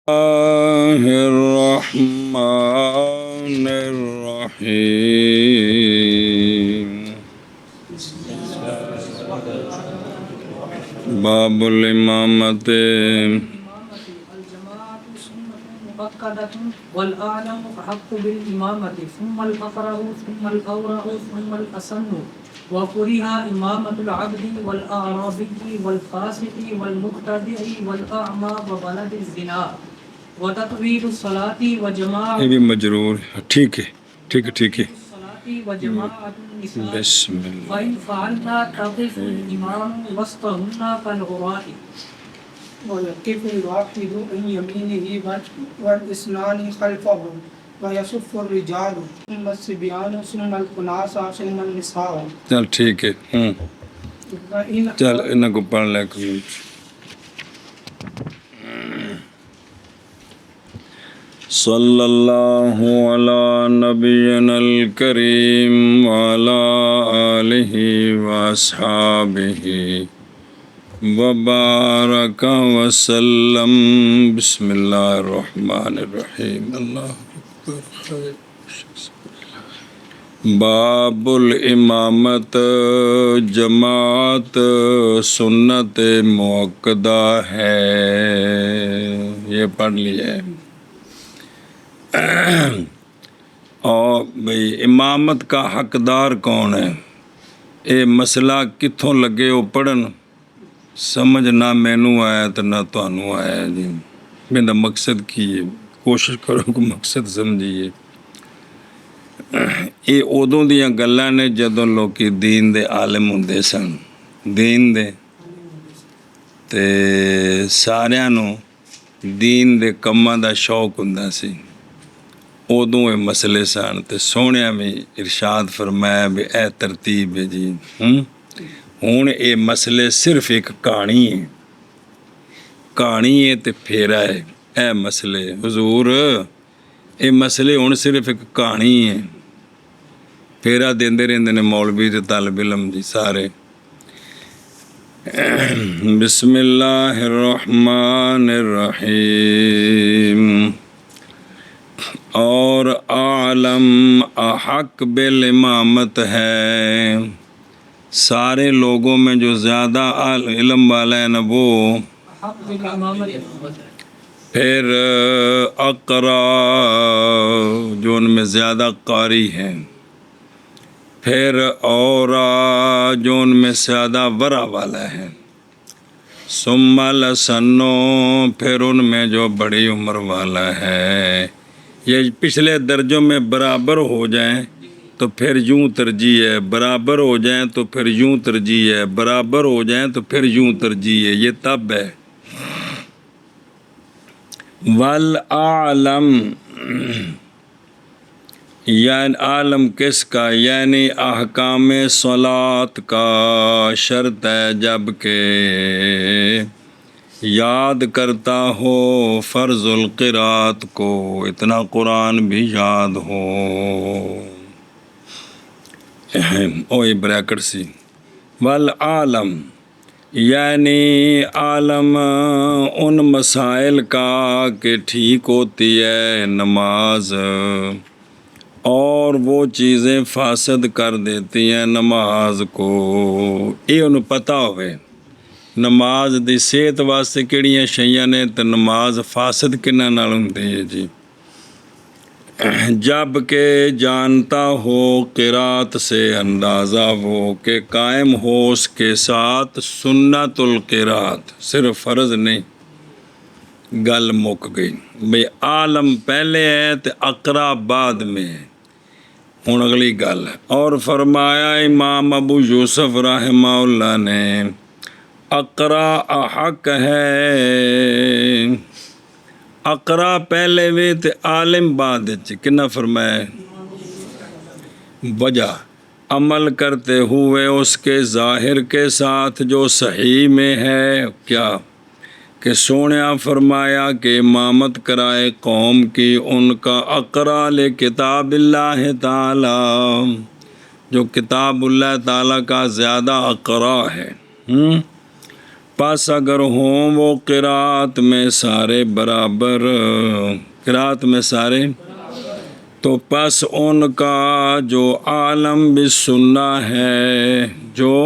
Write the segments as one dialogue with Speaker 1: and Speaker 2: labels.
Speaker 1: الله الرحمن الرحيم باب الإمامة
Speaker 2: الجماعة سنة مؤكدة والأعلم أحق بالإمامة ثم الأقرأ ثم الأورع ثم الأسن وكره إمامة العبد والأعرابي والفاسق والمبتدع والأعمى وولد الزنا وتطويل الصلاة وجماعة
Speaker 1: یہ بھی مجرور ٹھیک ہے
Speaker 2: الصلاة وجماعة النساء
Speaker 1: بسم اللہ
Speaker 2: فإن فعلنا تقف الإمام وسطهن كالغراء
Speaker 3: ويقف الواحد عن يمينه والاثنان خلفه ويصف الرجال ثم الصبيان ثم الخناس ثم النساء.
Speaker 1: چل ٹھیک ہے
Speaker 3: وإن
Speaker 1: چل انہوں کو پڑھ لے کوئی صلی اللہ علی نبینا الکریم وعلی آلہ واصحابہ وبارک وسلم بسم اللہ الرحمن الرحیم اللہ اکبر باب الامامت جماعت سنت مؤکدہ ہے یہ پڑھ لیے اور بھئی امامت کا حقدار کون ہے اے مسئلہ کتھوں لگے ہو پڑھن سمجھ نہ مینوں آیا تو نہ تانوں آیا جی میرا مقصد کی ہے کوشش کرو کہ مقصد سمجھیے یہ ادوں دیاں گلاں نے جدوں لوکی دین دے عالم ہوندے سن دین دے تے ساریاں نوں دین دے کماں دا شوق ہوندا سی ادوں یہ مسئلے سن تے سونیا میں ارشاد فرمایا بھی اے ترتیب ہے جی ہن یہ مسئلے صرف ایک کہانی ہے تے پھیرا ہے اے مسئلے حضور یہ مسئلے ہن صرف ایک کہانی ہے پھیرا دیندے رہندے نے مولوی تے طالب علم جی سارے بسم اللہ الرحمن الرحیم اور عالم احق بالامامت ہے سارے لوگوں میں جو زیادہ علم والا ہے نا وہ
Speaker 2: حق بالإمامة
Speaker 1: پھر اقرا جو ان میں زیادہ قاری ہیں پھر اورا جو ان میں زیادہ ورع والا ہے ثم السنو پھر ان میں جو بڑی عمر والا ہے یہ پچھلے درجوں میں برابر ہو جائیں تو پھر یوں ترجیح ہے برابر ہو جائیں تو پھر یوں ترجیح ہے برابر ہو جائیں تو پھر یوں ترجیح ہے یہ تب ہے والعالم یعنی عالم کس کا یعنی احکام صلاۃ کا شرط ہے جب کہ یاد کرتا ہو فرض القرات کو اتنا قرآن بھی یاد ہو اوئی بریکٹ سی والعالم یعنی عالم ان مسائل کا کہ ٹھیک ہوتی ہے نماز اور وہ چیزیں فاسد کر دیتی ہیں نماز کو یہ انہوں پتہ ہوئے نماز دی صحت واسطے کیڑیاں شیاں نے تو نماز فاسد کنہاں نال ہوندی ہے جی جب کہ جانتا ہو قرات سے اندازہ ہو کہ قائم ہو اس کے ساتھ سنت القرات صرف فرض نہیں گل مک گئی بھئی عالم پہلے ہے تو اقرا بعد میں ہے ہن اگلی گل ہے اور فرمایا امام ابو یوسف رحمہ اللہ نے اقرا حق ہے اقرا پہلے وے تے عالم بعد وچ کنا فرمایا وجہ عمل کرتے ہوئے اس کے ظاہر کے ساتھ جو صحیح میں ہے کیا کہ سونیا فرمایا کہ امامت کرائے قوم کی ان کا اقرا لکتاب اللہ تعالی جو کتاب اللہ تعالیٰ کا زیادہ اقرا ہے پس اگر ہوں وہ قرات میں سارے برابر، قرات میں سارے، تو پس ان کا جو عالم بالسنہ ہے، جو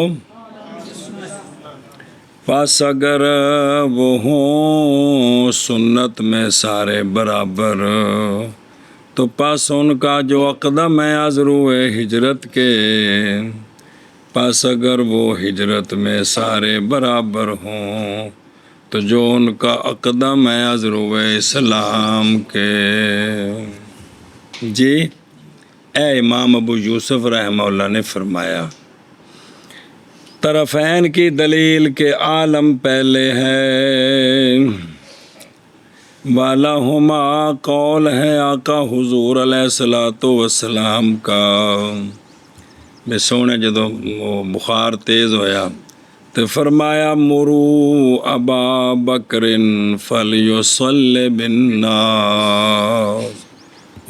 Speaker 1: پس اگر وہ ہوں سنت میں سارے برابر، تو پس ان کا جو اقدم ہے از روئے ہجرت کے، پس اگر وہ ہجرت میں سارے برابر ہوں، تو جو ان کا اقدم ہے از روئے اسلام کے۔ جی اے امام ابو یوسف رحمہ اللہ نے فرمایا، طرفین کی دلیل کے عالم پہلے ہے، والاہما قول ہے آقا حضور علیہ الصلوۃ والسلام کا۔ میں سونے جدو وہ بخار تیز ہویا تو فرمایا مرو ابا بکر فلیصلی بالناس،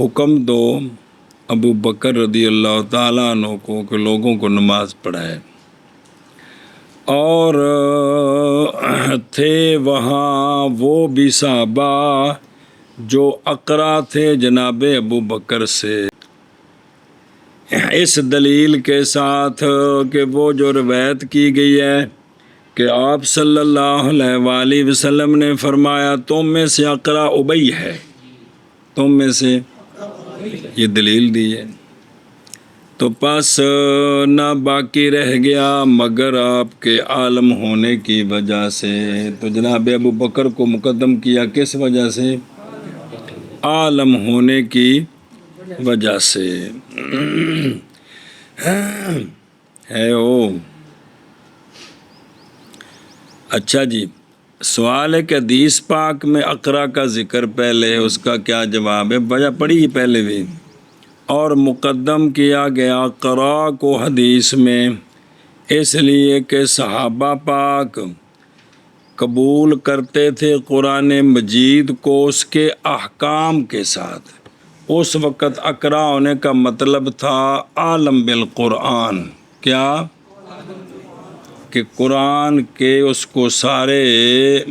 Speaker 1: حکم دو ابو بکر رضی اللہ تعالیٰ عنہ کو کہ لوگوں کو نماز پڑھائے۔ اور تھے وہاں وہ بھی صحابہ جو اقرا تھے جناب ابو بکر سے، اس دلیل کے ساتھ کہ وہ جو روایت کی گئی ہے کہ آپ صلی اللہ علیہ وآلہ وسلم نے فرمایا تم میں سے اقرا ابی ہے، تم میں سے، یہ دلیل دی ہے، تو پس نہ باقی رہ گیا مگر آپ کے عالم ہونے کی وجہ سے۔ تو جناب ابو بکر کو مقدم کیا کس وجہ سے؟ عالم ہونے کی وجہ سے ہے وہ۔ اچھا جی، سوال ہے کہ حدیث پاک میں اقرا کا ذکر پہلے ہے، اس کا کیا جواب ہے؟ وجہ پڑھی پہلے بھی، اور مقدم کیا گیا قرا کو حدیث میں اس لیے کہ صحابہ پاک قبول کرتے تھے قرآن مجید کو اس کے احکام کے ساتھ۔ اس وقت اقرا ہونے کا مطلب تھا عالم بالقرآن، کیا کہ قرآن کے اس کو سارے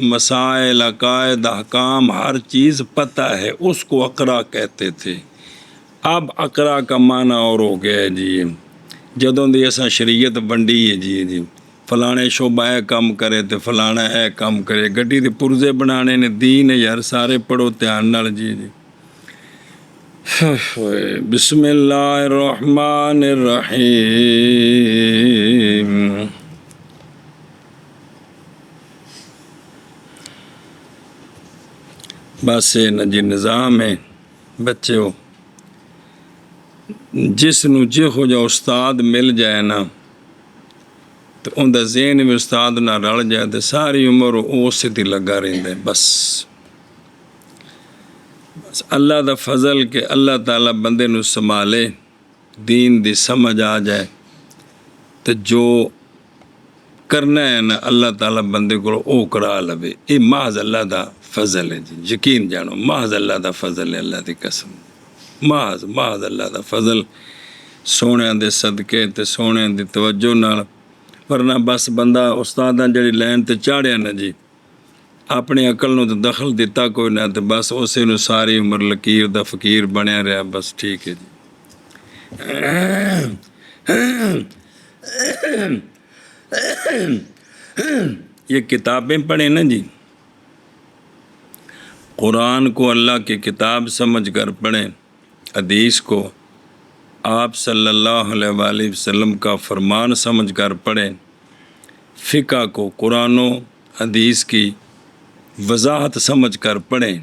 Speaker 1: مسائل عقائد احکام ہر چیز پتہ ہے، اس کو اقرا کہتے تھے۔ اب اقرا کا معنی اور ہو گیا ہے جی، جدوں دی ایسا شریعت بنڈی ہے جی فلانے شعبہ اے کام کرے تے فلانا اے کام کرے، گڈی دے پرزے بنانے نے دین ہے یار، سارے پڑھو دھیان نال جی۔ بسم اللہ الرحمن الرحیم۔ بس جی نظام ہے بچے ہو، جس نو جہو جا استاد مل جائے نا تو ان دا ذہن میں استاد نہ رل جائے تو ساری عمر اس سے لگا رہتا ہے۔ بس اللہ دا فضل کہ اللہ تعالیٰ بندے نو سنبھالے، دین دی سمجھ آ جائے تو جو کرنا ہے نا اللہ تعالیٰ بندے کو او کرا لوے، یہ محض اللہ دا فضل ہے جی، یقین جانو محض اللہ دا فضل ہے، اللہ دی قسم، محض اللہ دا فضل، سونے دے صدقے تے سونے دی توجہ نال، ورنہ بس بندہ استاداں جڑی لین تے چاڑیا نا جی، اپنی عقل نو تے دخل دیتا کوئی نہ، تے بس اسے نو ساری عمر لکیر دا فقیر بنیا رہا، بس ٹھیک ہے جی۔ یہ کتابیں پڑھیں نا جی، قرآن کو اللہ کی کتاب سمجھ کر پڑھیں، حدیث کو آپ صلی اللہ علیہ وآلہ وسلم کا فرمان سمجھ کر پڑھیں، فقہ کو قرآن و حدیث کی وضاحت سمجھ کر پڑھیں،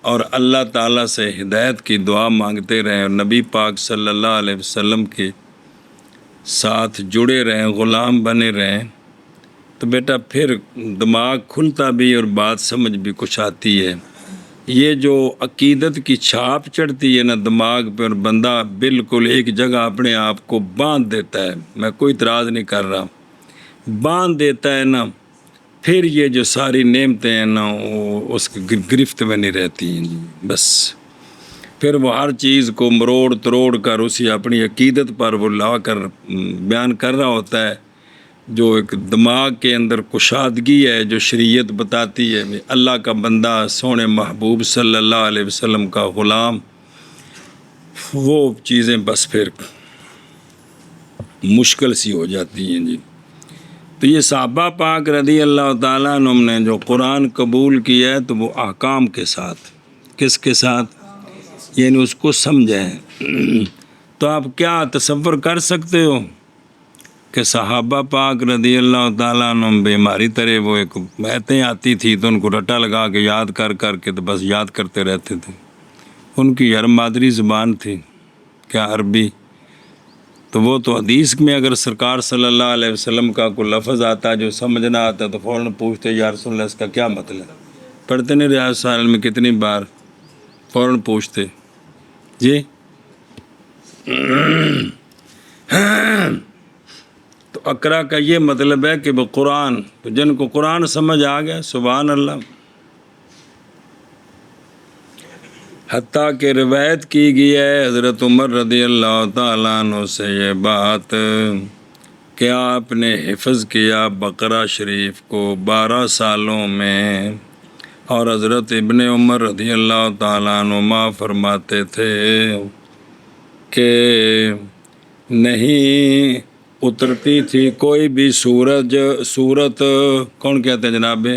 Speaker 1: اور اللہ تعالیٰ سے ہدایت کی دعا مانگتے رہیں، اور نبی پاک صلی اللہ علیہ وسلم کے ساتھ جڑے رہیں، غلام بنے رہیں، تو بیٹا پھر دماغ کھلتا بھی اور بات سمجھ بھی کچھ آتی ہے۔ یہ جو عقیدت کی چھاپ چڑھتی ہے نا دماغ پہ، اور بندہ بالکل ایک جگہ اپنے آپ کو باندھ دیتا ہے، میں کوئی اعتراض نہیں کر رہا، باندھ دیتا ہے نا، پھر یہ جو ساری نعمتیں ہیں نا وہ اس کی گرفت میں نہیں رہتی ہیں، بس پھر وہ ہر چیز کو مروڑ تروڑ کر اسی اپنی عقیدت پر وہ لا کر بیان کر رہا ہوتا ہے، جو ایک دماغ کے اندر کشادگی ہے، جو شریعت بتاتی ہے اللہ کا بندہ سونے محبوب صلی اللہ علیہ وسلم کا غلام، وہ چیزیں بس پھر مشکل سی ہو جاتی ہیں جی۔ تو یہ صحابہ پاک رضی اللہ تعالیٰ عنہم نے جو قرآن قبول کیا ہے تو وہ احکام کے ساتھ، کس کے ساتھ؟ یعنی اس کو سمجھیں۔ تو آپ کیا تصور کر سکتے ہو کہ صحابہ پاک رضی اللہ تعالیٰ عنہم بیماری طرح وہ ایک باتیں آتی تھی تو ان کو رٹا لگا کے یاد کر کر کے تو بس یاد کرتے رہتے تھے۔ ان کی ہر مادری زبان تھی کیا؟ عربی۔ تو وہ تو حدیث میں اگر سرکار صلی اللہ علیہ وسلم کا کوئی لفظ آتا جو سمجھ نہ آتا تو فوراً پوچھتے یا رسول اللہ اس کا کیا مطلب؟ پڑھتے نہیں ریاض الصالحین میں کتنی بار فوراً پوچھتے جی۔ تو اقرا کا یہ مطلب ہے کہ وہ قرآن، تو جن کو قرآن سمجھ آ گیا سبحان اللہ۔ حتیٰ کہ روایت کی گئی ہے حضرت عمر رضی اللہ تعالیٰ عنہ سے یہ بات کہ آپ نے حفظ کیا بقرہ شریف کو 12 سالوں میں، اور حضرت ابن عمر رضی اللہ تعالیٰ عنہما فرماتے تھے کہ نہیں اترتی تھی کوئی بھی صورت کون کہتے ہیں جناب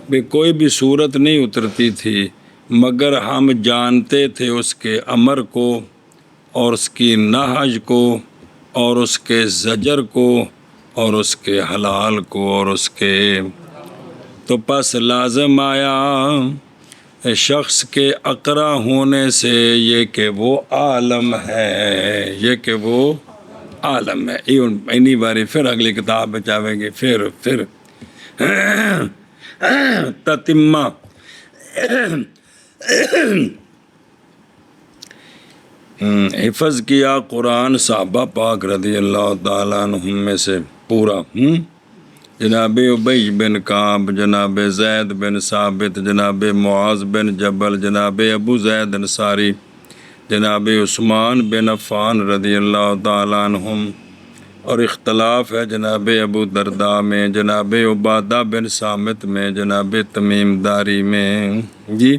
Speaker 1: بھی کوئی بھی صورت نہیں اترتی تھی مگر ہم جانتے تھے اس کے امر کو اور اس کی نہج کو اور اس کے زجر کو اور اس کے حلال کو اور اس کے، تو پس لازم آیا شخص کے اقرا ہونے سے یہ کہ وہ عالم ہے، یہ کہ وہ عالم ہے۔ اینی باری پھر اگلی کتاب بچاویں گے، پھر تتمہ حفظ کیا قرآن صحابہ پاک رضی اللہ تعالیٰ عنہم میں سے پورا، جناب ابی بن کعب، جناب زید بن ثابت، جناب معاذ بن جبل، جناب ابو زید انصاری، جناب عثمان بن عفان رضی اللہ تعالیٰ عنہم، اور اختلاف ہے جناب ابو درداء میں، جناب عبادہ بن صامت میں، جناب تمیم داری میں جی۔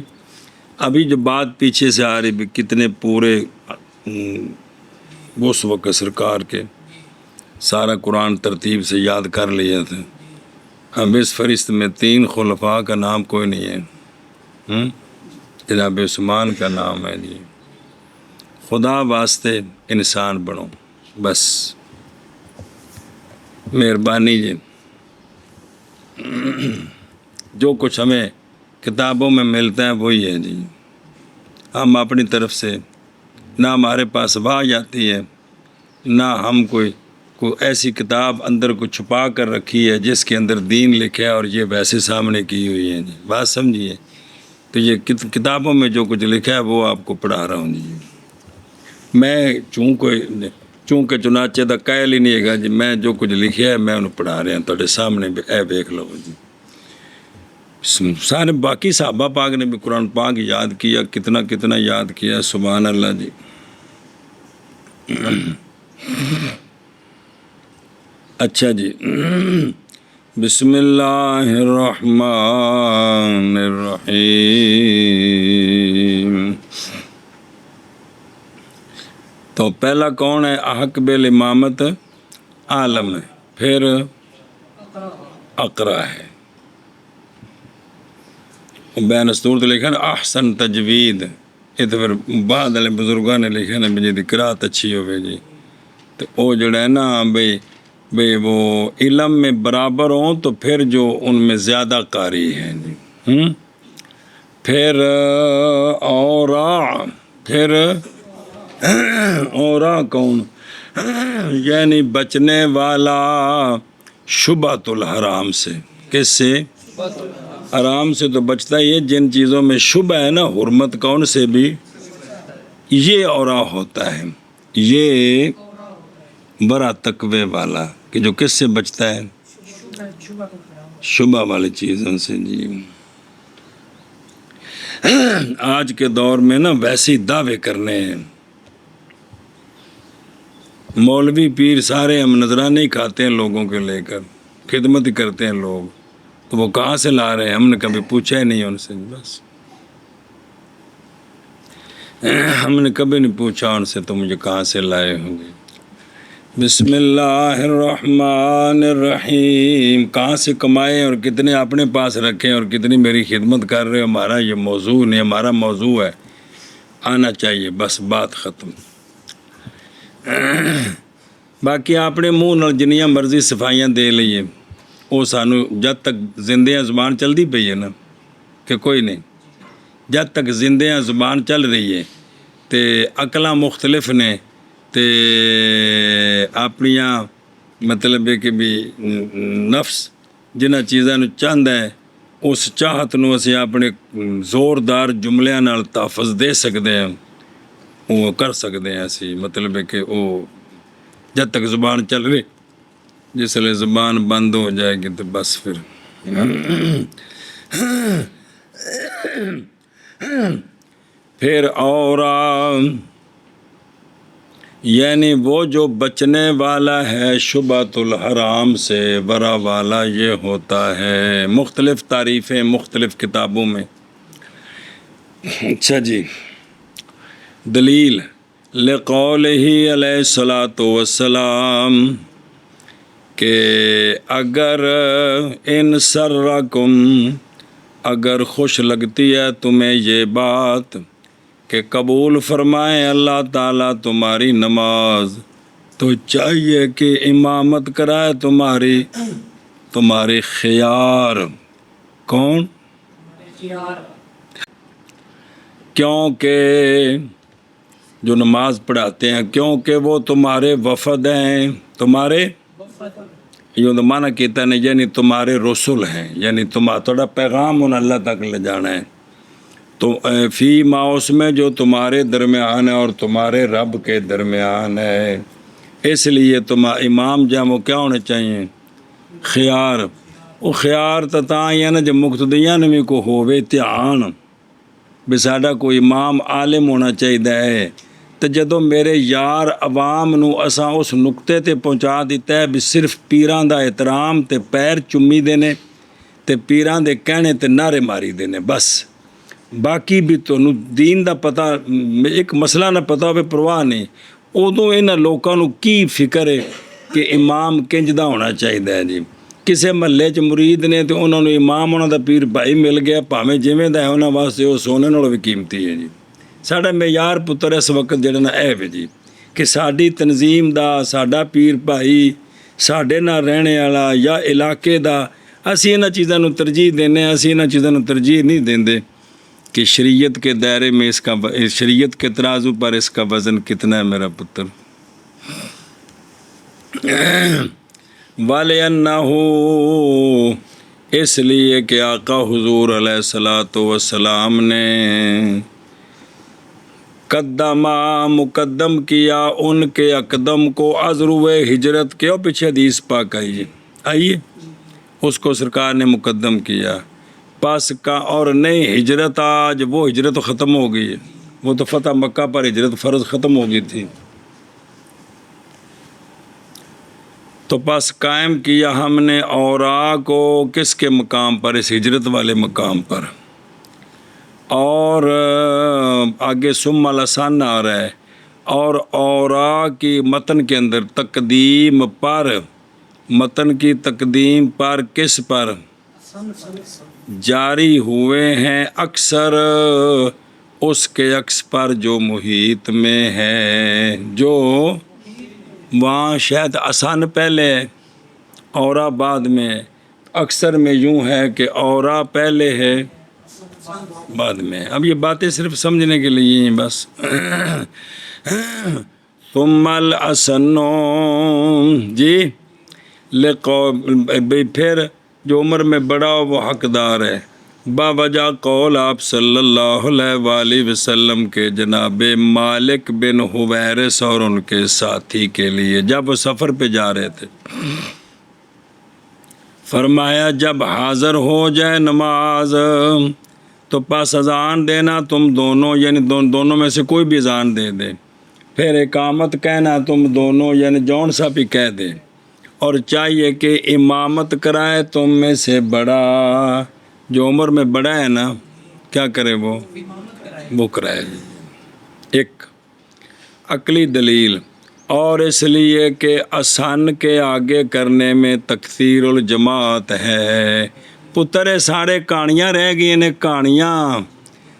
Speaker 1: ابھی جو بات پیچھے سے آ رہی بھی کتنے پورے اس وقت سرکار کے سارا قرآن ترتیب سے یاد کر لیا تھا۔ اب اس فہرست میں 3 خلفاء کا نام کوئی نہیں ہے، جناب عثمان کا نام ہے جی۔ خدا واسطے انسان بنو بس، مہربانی جی۔ جو کچھ ہمیں کتابوں میں ملتا ہے وہی ہے جی، ہم اپنی طرف سے نہ ہمارے پاس وحی آتی ہے، نہ ہم کوئی ایسی کتاب اندر کو چھپا کر رکھی ہے جس کے اندر دین لکھا ہے اور یہ ویسے سامنے کی ہوئی ہے جی، بات سمجھیے۔ تو یہ کتابوں میں جو کچھ لکھا ہے وہ آپ کو پڑھا رہا ہوں جی۔ میں چونکہ چنانچہ دا قائل ہی نہیں ہے گا جی، میں جو کچھ لکھا ہے میں انہوں پڑھا رہا ہوں تھوڑے سامنے اے دیکھ لو جی۔ سارے باقی صحابہ پاک نے بھی قرآن پاک یاد کیا، کتنا یاد کیا، سبحان اللہ جی۔ اچھا جی، بسم اللہ الرحمن الرحیم۔ تو پہلا کون ہے؟ احق بالامامت عالم ہے، پھر اقرا ہے، بین اسطور تو لکھا نا احسن تجوید، یہ تو پھر بعد والے بزرگوں نے لکھا نا بھی جی قرات اچھی ہوئے جی، تو وہ جڑا ہے نا بھئی وہ علم میں برابر ہوں تو پھر جو ان میں زیادہ قاری ہیں جی، پھر اورا کون؟ یعنی بچنے والا شبہۃ الحرام سے، کس سے؟ حرام سے تو بچتا ہی ہے، جن چیزوں میں شبہ ہے نا حرمت کون سے بھی، یہ اورا ہوتا ہے، یہ بڑا تقوی والا کہ جو کس سے بچتا ہے؟ شبہ والی چیزوں سے جی۔ آج کے دور میں نا ویسے دعوے کرنے ہیں مولوی پیر سارے ہم نذرانے ہی کھاتے ہیں لوگوں کے لے کر، خدمت ہی کرتے ہیں لوگ، تو وہ کہاں سے لا رہے ہیں؟ ہم نے کبھی پوچھا ہی نہیں ان سے، بس ہم نے کبھی نہیں پوچھا ان سے تو مجھے کہاں سے لائے ہوں گے۔ بسم اللہ الرحمن الرحیم، کہاں سے کمائے اور کتنے اپنے پاس رکھیں اور کتنی میری خدمت کر رہے ہو، ہمارا یہ موضوع نہیں، ہمارا موضوع ہے آنا چاہیے، بس بات ختم۔ باقی اپنے منہ نال جنیاں مرضی صفائیاں دے لئیے، وہ سانو جد تک زندیاں زبان چلتی پئی ہے نا کہ کوئی نہیں، جد تک زندیاں زبان چل رہی ہے تے عقلاں مختلف نے تے اپنیاں مطلب ہے کہ بھی نفس جنہاں چیزاں نو چاہندا ہے اس چاہت نو اسی اپنے زوردار جملیاں نال تحفظ دے سکتے ہیں، وہ کر سکتے ہیں اسی، مطلب ہے کہ وہ جب تک زبان چل رہی، جس لئے زبان بند ہو جائے گی تو بس پھر اور یعنی وہ جو بچنے والا ہے شبہۃ الحرام سے، ورا والا یہ ہوتا ہے۔ مختلف تعریفیں مختلف کتابوں میں۔ اچھا جی، دلیل لقولہ علیہ الصلاۃ والسلام کہ اگر ان سرکم، اگر خوش لگتی ہے تمہیں یہ بات کہ قبول فرمائے اللہ تعالیٰ تمہاری نماز، تو چاہیے کہ امامت کرائے تمہاری خیار۔ کون؟ کیونکہ جو نماز پڑھاتے ہیں، کیونکہ وہ تمہارے وفد ہیں، تمہارے یہ تو معنی کہتا ہے یعنی تمہارے رسول ہیں، یعنی تمہارا پیغام انہیں اللہ تک لے جانا ہے، تو فی ما اس میں جو تمہارے درمیان ہے اور تمہارے رب کے درمیان ہے، اس لیے امام جب وہ کیا ہونے چاہیے؟ خیار۔ وہ خیار تاں یا نا جب مقتدیاں میں کو ہووے دھیان بھی ساڈا کوئی امام عالم ہونا چاہیے ہے، تو جدوں میرے یار عوام نو اساں اس نقطے تے پہنچا دیتا ہے بھی صرف پیران دا احترام تے پیر چمی دینے تے پیران دے کہنے تے نعرے ماری دینے، بس باقی بھی تو دین دا پتہ ایک مسئلہ نہ پتہ ہوئے پرواہ نہیں، ادوں انہاں لوکاں نو کی فکر ہے کہ امام کنج دا ہونا چاہیے ہے جی۔ کسے محلے چ مرید نے تو انہوں نے امام انہوں دا پیر بھائی مل گیا، پاویں جویں دا ہے انہاں واسطے وہ سونے نالوں بھی قیمتی ہے جی۔ ساڈا معیار پتر اس وقت جڑا نا اے وے جی کہ ساڈی تنظیم دا، ساڈا پیر بھائی، ساڈے نال رہنے والا یا علاقے دا، اسی انہاں چیزاں نو ترجیح دینے، اسی انہاں چیزاں نو ترجیح نہیں دیندے کہ شریعت کے دائرے میں اس کا، شریعت کے ترازو پر اس کا وزن کتنا ہے میرا پتر۔ وَلِأَنَّهُ، اس لیے کہ آقا حضور علیہ الصلاۃ والسلام نے مقدم کیا ان کے اقدم کو عذروِ ہجرت کے، اور پیچھے حدیث پاک آئیے اس کو سرکار نے مقدم کیا، پس کا اور نہیں ہجرت، آج وہ ہجرت ختم ہو گئی ہے، وہ تو فتح مکہ پر ہجرت فرض ختم ہو گئی تھی، تو پس قائم کیا ہم نے اورا کو کس کے مقام پر؟ اس ہجرت والے مقام پر۔ اور آگے ثم الاسان آ رہا ہے، اور اورا کی متن کے اندر تقدیم پر، متن کی تقدیم پر کس پر جاری ہوئے ہیں؟ اکثر اس کے عکس پر جو محیط میں ہے، جو وہاں شاید آسان پہلے ہے اورا بعد میں، اکثر میں یوں ہے کہ اورا پہلے ہے بعد میں۔ اب یہ باتیں صرف سمجھنے کے لیے ہیں بس۔ ثم الاسن جی پھر جو عمر میں بڑا ہو وہ حقدار ہے، باوجہ قول آپ صلی اللہ علیہ وآلہ وسلم کے جناب مالک بن حویرث اور ان کے ساتھی کے لیے جب وہ سفر پہ جا رہے تھے، فرمایا جب حاضر ہو جائے نماز تو پس اذان دینا تم دونوں، یعنی دونوں میں سے کوئی بھی اذان دے دے، پھر اقامت کہنا تم دونوں یعنی جون سا بھی کہہ دے، اور چاہیے کہ امامت کرائے تم میں سے بڑا، جو عمر میں بڑا ہے نا کیا کرے وہ کرائے۔ ایک عقلی دلیل، اور اس لیے کہ آسان کے آگے کرنے میں تکثیر الجماعت ہے۔ پتر سارے کہانیاں رہ گئی نے، کہانیاں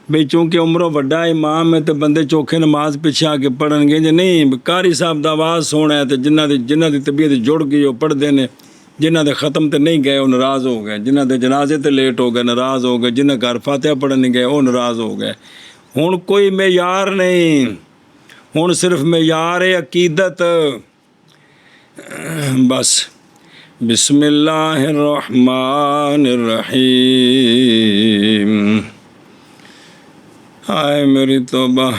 Speaker 1: بھئی چونکہ عمروں وڈا امام ہے تو بندے چوکھے نماز پیچھے آ کے پڑھن گے جی، نہیں قاری صاحب دا آواز سونا ہے تو جنہ دی طبیعت جڑ گئی وہ پڑھتے ہیں، جنہ دے ختم تے نہیں گئے وہ ناراض ہو گئے، جنہ دے جنازے تے لیٹ ہو گئے ناراض ہو گئے، جنہ گھر فاتحہ پڑھن نہیں گئے وہ ناراض ہو گئے۔ ہن کوئی معیار نہیں، ہن صرف معیار عقیدت بس۔ بسم اللہ الرحمن الرحیم، ہائے میری توبہ۔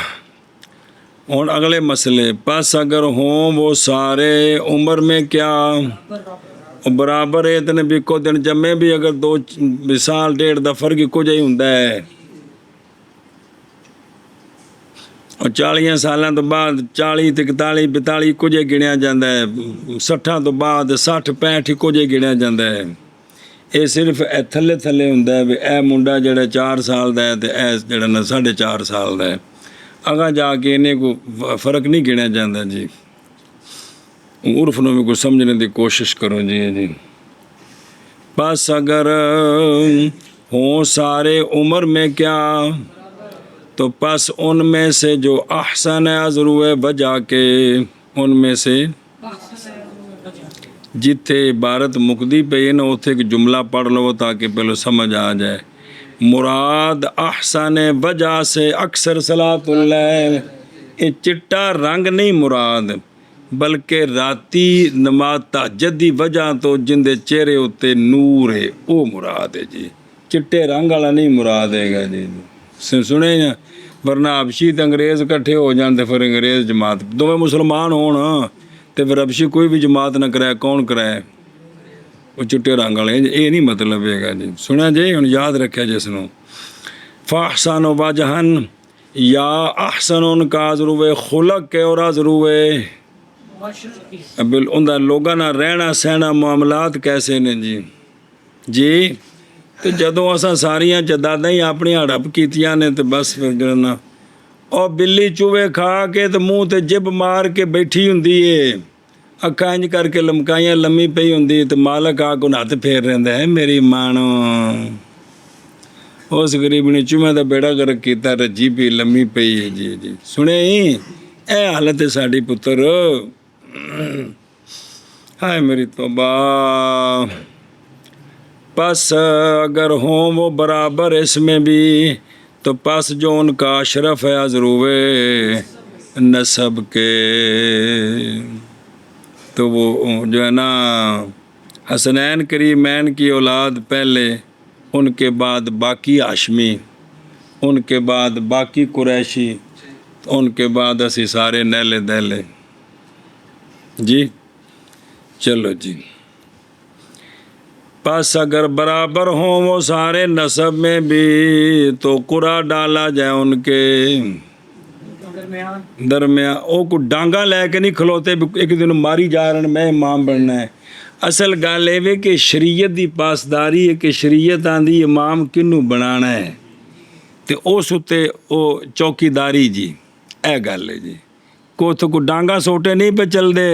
Speaker 1: ہن اگلے مسئلے، پس اگر ہوں وہ سارے عمر میں کیا برابر ہے، اتنے بھی کو دن جمے بھی اگر 2 سال 1.5 دا فرق کچھ ہی ہوندا ہے، اور 40 سالاں تو بعد 40 تے 41 42 کچھ ہی گنیا جاندہ ہے، 60 تو بعد 60 65 کچھ ہی گنیا جاندہ ہے۔ یہ صرف اے تھلے تھلے ہوندا ہے، اے منڈا جڑا 4 سال دا ہے تے اے جڑا 4.5 سال دا ہے، اگاں جا کے انہیں کو فرق نہیں گنیا جاندہ جی۔ عرف نو بھی کچھ سمجھنے دی کوشش کرو جی۔ بس اگر ہوں سارے عمر میں کیا، تو پس ان میں سے جو احسن ہے ازروے وجہ کے، ان میں سے جتھے عبارت مقدی پہ ہے نا اتھے ایک جملہ پڑھ لو تاکہ پہلو سمجھ آ جائے۔ مراد احسن وجہ سے اکثر صلاۃ اللیل، یہ چٹا رنگ نہیں مراد، بلکہ راتی نماز تہجد دی وجہ تو جن دے چہرے ہوتے نور ہے وہ مراد ہے جی، چٹے رنگ والا نہیں مراد ہے گا جی۔ سنے نا، ورنہ حبشی تے انگریز کٹھے ہو جان تے پھر انگریز جماعت دونوں مسلمان ہون تے پھر حبشی کوئی بھی جماعت نہ کرائے، کون کرائے؟ وہ چٹے رنگ والے، یہ نہیں مطلب ہے گا جی۔ سنیا جی، ہن یاد رکھیا جس نو۔ فاحسن وجہن، یا احسن ان کا ضرور خلق کے اور ضرور اندر لوگاں نہ رہنا سہنا معاملات کیسے نے جی تو جدوں اساں ساریاں جداداں ہی اپنی ہڑپ کیتیاں نے تو بس پھر جڑنا اور بلی چوہے کھا کے تو منہ تے جب مار کے بیٹھی ہوندی ہے، اکھاں انج کر کے لمکائیاں لمی پئی ہوندی تے مالک آ کو ہاتھ پھیر رہندا ہے میری مانو، اس غریب نے چوہے دا بیڑا گرک کیتا رجی پی لمی پئی ہے جی۔ سنے اے حالت ہے ساڈی پتر، ہائے میری توبہ۔ پس اگر ہوں وہ برابر اس میں بھی، تو پس جو ان کا اشرف ہے ضرور نسب کے، تو وہ جو ہے نا حسنین کریمین کی اولاد پہلے، ان کے بعد باقی ہاشمی، ان کے بعد باقی قریشی، ان کے بعد اسی سارے نیلے دیلے جی۔ چلو جی، پس اگر برابر ہوں وہ سارے نسب میں بھی، تو قرآن ڈالا جائے ان کے درمیان۔ او کو ڈانگا لے کے نہیں کھلوتے ایک دن ماری جا رہے میں امام بننا ہے۔ اصل گل یہ کہ شریعت دی پاسداری ہے کہ شریعت آندھی امام کنوں بنانا ہے تے اس اتے او چوکی داری جی، اے گل ہے جی۔ کو ڈانگا سوٹے نہیں پہ چل دے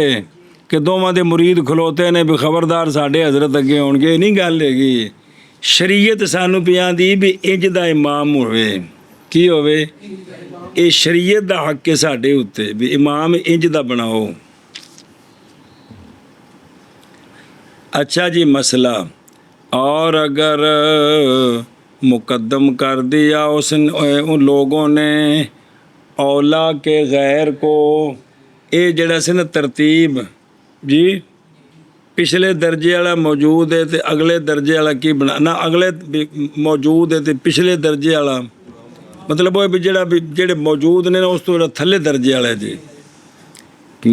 Speaker 1: کہ دوواں دے مرید کھلوتے نے بھی خبردار ساڈے حضرت اگے ہون گے، نہیں گل ہے گی۔ شریعت سانو پیاندی بھی انج دا امام ہوئے، کی ہوئے؟ اے شریعت دا حق ہے ساڈے اتے بھی امام انج دا بناؤ۔ اچھا جی مسئلہ، اور اگر مقدم کر دیا ان لوگوں نے اولا کے غیر کو، اے جڑا سے نا ترتیب جی، پچھلے درجے والا موجود ہے تے اگلے درجے والا کی بنا، اگلے موجود ہے تے پچھلے درجے والا، مطلب وہ جڑے موجود نے اس تو تھلے درجے والا جی،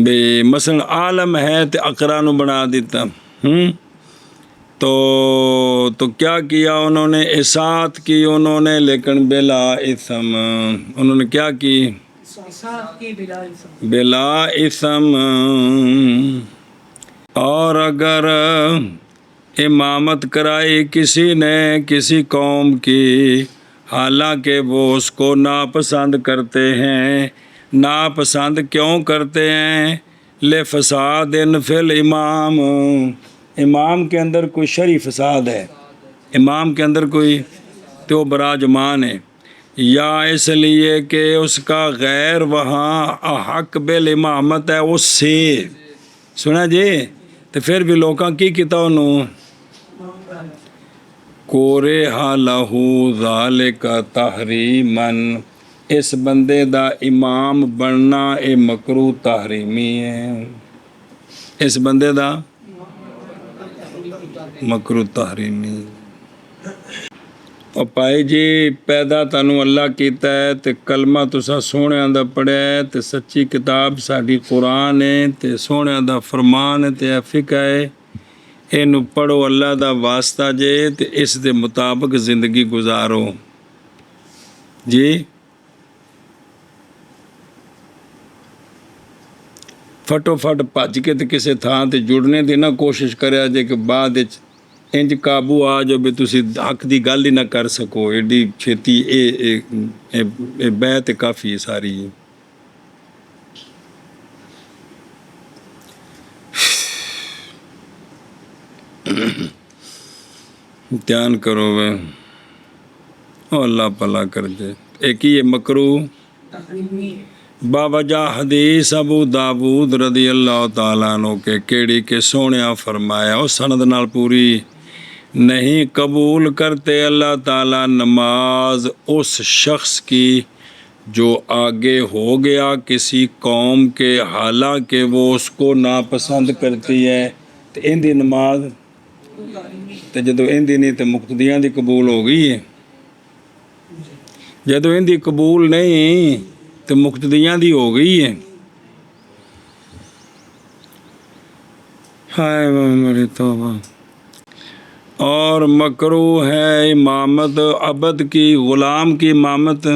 Speaker 1: بے مثلا عالم ہے تے اقرا نو بنا دیتا، تو کیا کیا انہوں نے؟ اطاعت کی انہوں نے، لیکن بلا اثم، انہوں نے کیا کی؟
Speaker 2: حساب کی بلا حساب
Speaker 1: بلا اثم. اور اگر امامت کرائی کسی نے کسی قوم کی حالانکہ وہ اس کو ناپسند کرتے ہیں، ناپسند کیوں کرتے ہیں؟ لفساد فی الامام، امام کے اندر کوئی شرعی فساد ہے، امام کے اندر کوئی تو براجمان ہے، یا اس لیے کہ اس کا غیر وہاں حق بالامامت ہے اس سے. سنا جی؟ تو پھر بھی لوکاں کی کیتا انہوں کورے لہو ذالک تحریمن، اس بندے دا امام بننا اے مکروہ تحریمی ہے، اس بندے دا مکروہ تحریمی. اور پائی جی پیدا تانوں اللہ کیتا ہے تے کلمہ تسا سونے دا پڑھیا ہے تے سچی کتاب ساڈی قرآن ہے تے سونے دا فرمان ہے تے فقہ ہے، اینو پڑھو اللہ دا واسطہ جے تے اس دے مطابق زندگی گزارو جی. فٹو فٹ بھج کے تے کسے تھان تے جڑنے دی نہ کوشش کریا جے کہ بعد وچ انج قابو آ جو بھی تسی حق دی گل ہی نہ کر سکو، ایڈی چھیتی اے بیت کافی ساری. دھیان کرو وے اللہ بھلا کر دے. ایک ہی مکروہ
Speaker 3: تحریمی ہے.
Speaker 1: باوجہ حدیث ابو داود رضی اللہ تعالیٰ عنہ کے کیڑی کے سونیا فرمایا اور سند نال پوری نہیں قبول کرتے اللہ تعالیٰ نماز اس شخص کی جو آگے ہو گیا کسی قوم کے حالانکہ وہ اس کو ناپسند کرتی ہے. تو ان دی نماز تو جدو ان دی نہیں تو مقتدیاں دی قبول ہو گئی ہے، جدو ان دی قبول نہیں تو مقتدیاں دی ہو گئی ہے. ہائے میری توبہ. اور مکروہ ہے امامت عبد کی، غلام کی امامت،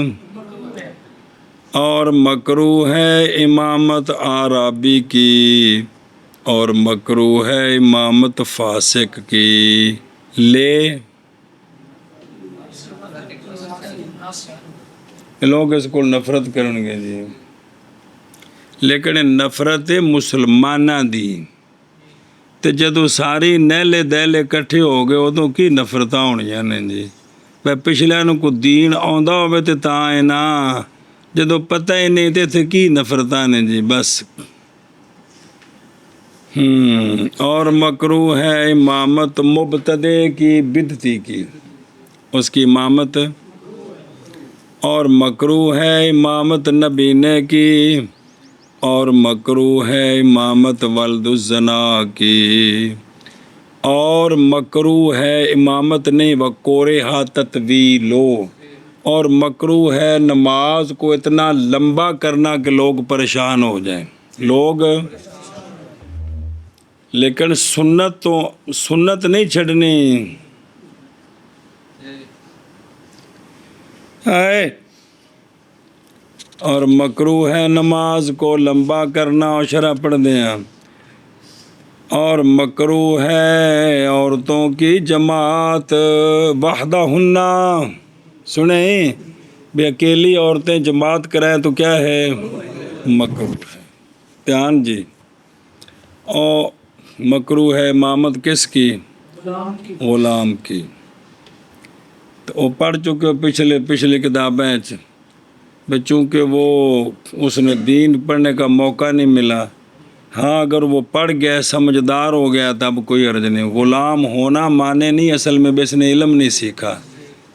Speaker 1: اور مکروہ ہے امامت عرابی کی، اور مکروہ ہے امامت فاسق کی. لوگ اس کو نفرت کرن گے جی، لیکن نفرت مسلمانہ دی تے جدو ساری نیلے دیلے کٹھے ہو گئے ادوں کی نفرتاں ہونیاں نے جی. پچھلیاں نوں کو دین آندا ہوئے تے تاں ہے نا، جدو پتہ ہی نہیں تے کی نفرتاں نے جی بس. اور مکروہ ہے امامت مبتدع کی، بدعتی کی، اس کی امامت. اور مکروہ ہے امامت نبینے کی، اور مکروہ ہے امامت ولد الزنا کی، اور مکروہ ہے امامت نہیں وقورہا تطویلو، اور مکروہ ہے نماز کو اتنا لمبا کرنا کہ لوگ پریشان ہو جائیں. لوگ لیکن سنت نہیں چھڑنی. اور مکروہ ہے نماز کو لمبا کرنا، اور شرح پڑھ دیں. اور مکروہ ہے عورتوں کی جماعت وحدہ ہننا، سنیں بھی اکیلی عورتیں جماعت کرائیں تو کیا ہے؟ مکروہ ہے. دھیان جی. اور مکروہ ہے امامت کس کی؟ غلام کی. تو وہ پڑھ چکے پچھلے کتابیں چونکہ وہ اس نے دین پڑھنے کا موقع نہیں ملا. ہاں اگر وہ پڑھ گیا سمجھدار ہو گیا تب کوئی عرض نہیں. غلام ہونا مانے نہیں اصل میں بس نے علم نہیں سیکھا،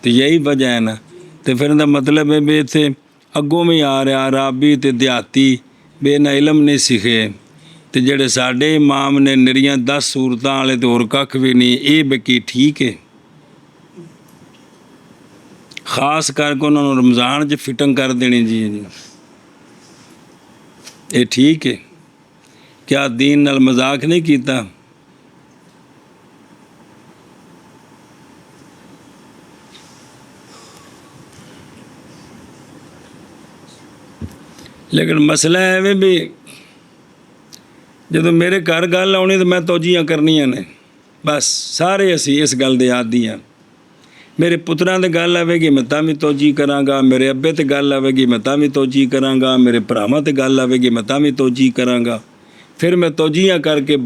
Speaker 1: تو یہی وجہ ہے نا. تو پھر دا مطلب ہے بے تھے اگوں میں آ رہا عرابی تے دیہاتی بے نہ علم نہیں سیکھے. تو جڑے ساڈے امام نے نریاں 10 صورتاں والے تو اور کھ بھی نہیں، یہ بکی ٹھیک ہے. خاص کر کے انہوں نے رمضان چ فٹنگ کر دینی جی. یہ ٹھیک ہے؟ کیا دین نال مذاق نہیں کیتا؟ لیکن مسئلہ ہے بھی ਜਦੋਂ ਮੇਰੇ ਘਰ ਗੱਲ ਆਉਣੀ ਤਾਂ ਮੈਂ ਤੋਜੀਆਂ ਕਰਨੀਆਂ ਨੇ ਬਸ ਸਾਰੇ ਅਸੀਂ ਇਸ ਗੱਲ ਦੇ ਆਦੀ ਹਾਂ ਮੇਰੇ ਪੁੱਤਰਾਂ ਤੇ ਗੱਲ ਆਵੇਗੀ ਮੈਂ ਤਾਂ ਵੀ ਤੋਜੀ ਕਰਾਂਗਾ ਮੇਰੇ ਅੱਬੇ ਤੇ ਗੱਲ ਆਵੇਗੀ ਮੈਂ ਤਾਂ ਵੀ ਤੋਜੀ ਕਰਾਂਗਾ ਮੇਰੇ ਭਰਾਵਾਂ ਤੇ ਗੱਲ ਆਵੇਗੀ ਮੈਂ ਤਾਂ ਵੀ ਤੋਜੀ ਕਰਾਂਗਾ ਫਿਰ ਮੈਂ ਤੋਜੀਆਂ ਕਰਕੇ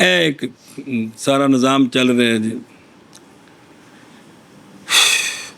Speaker 1: ਇਹ ਇੱਕ ਸਾਰਾ ਨਿਜ਼ਾਮ ਚੱਲ ਰਿਹਾ ਜੀ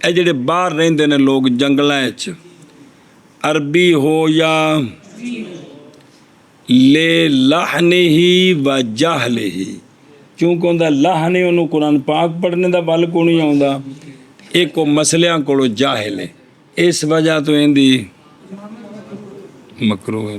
Speaker 1: ਇਹ ਜਿਹੜੇ ਬਾਹਰ ਰਹਿੰਦੇ ਨੇ ਲੋਕ ਜੰਗਲਾਂ ਵਿੱਚ ਅਰਬੀ ਹੋ ਜਾਂ ਲੈ ਲਹਨਹੀ ਵ ਜਹਲਹੀ ਕਿਉਂਕਿ ਉਹਦਾ ਲਹਨ ਉਹਨੂੰ ਕੁਰਾਨ ਪਾਕ ਪੜ੍ਹਨੇ ਦਾ ਬਲ ਕੋ ਨਹੀਂ ਆਉਂਦਾ ਇੱਕ ਉਹ ਮਸਲਿਆਂ ਕੋਲੋਂ ਜਾਹਿਲ ਹੈ ਇਸ ਵਜ੍ਹਾ ਤੋਂ ਇਹਦੀ ਮਕਰੂ ਹੈ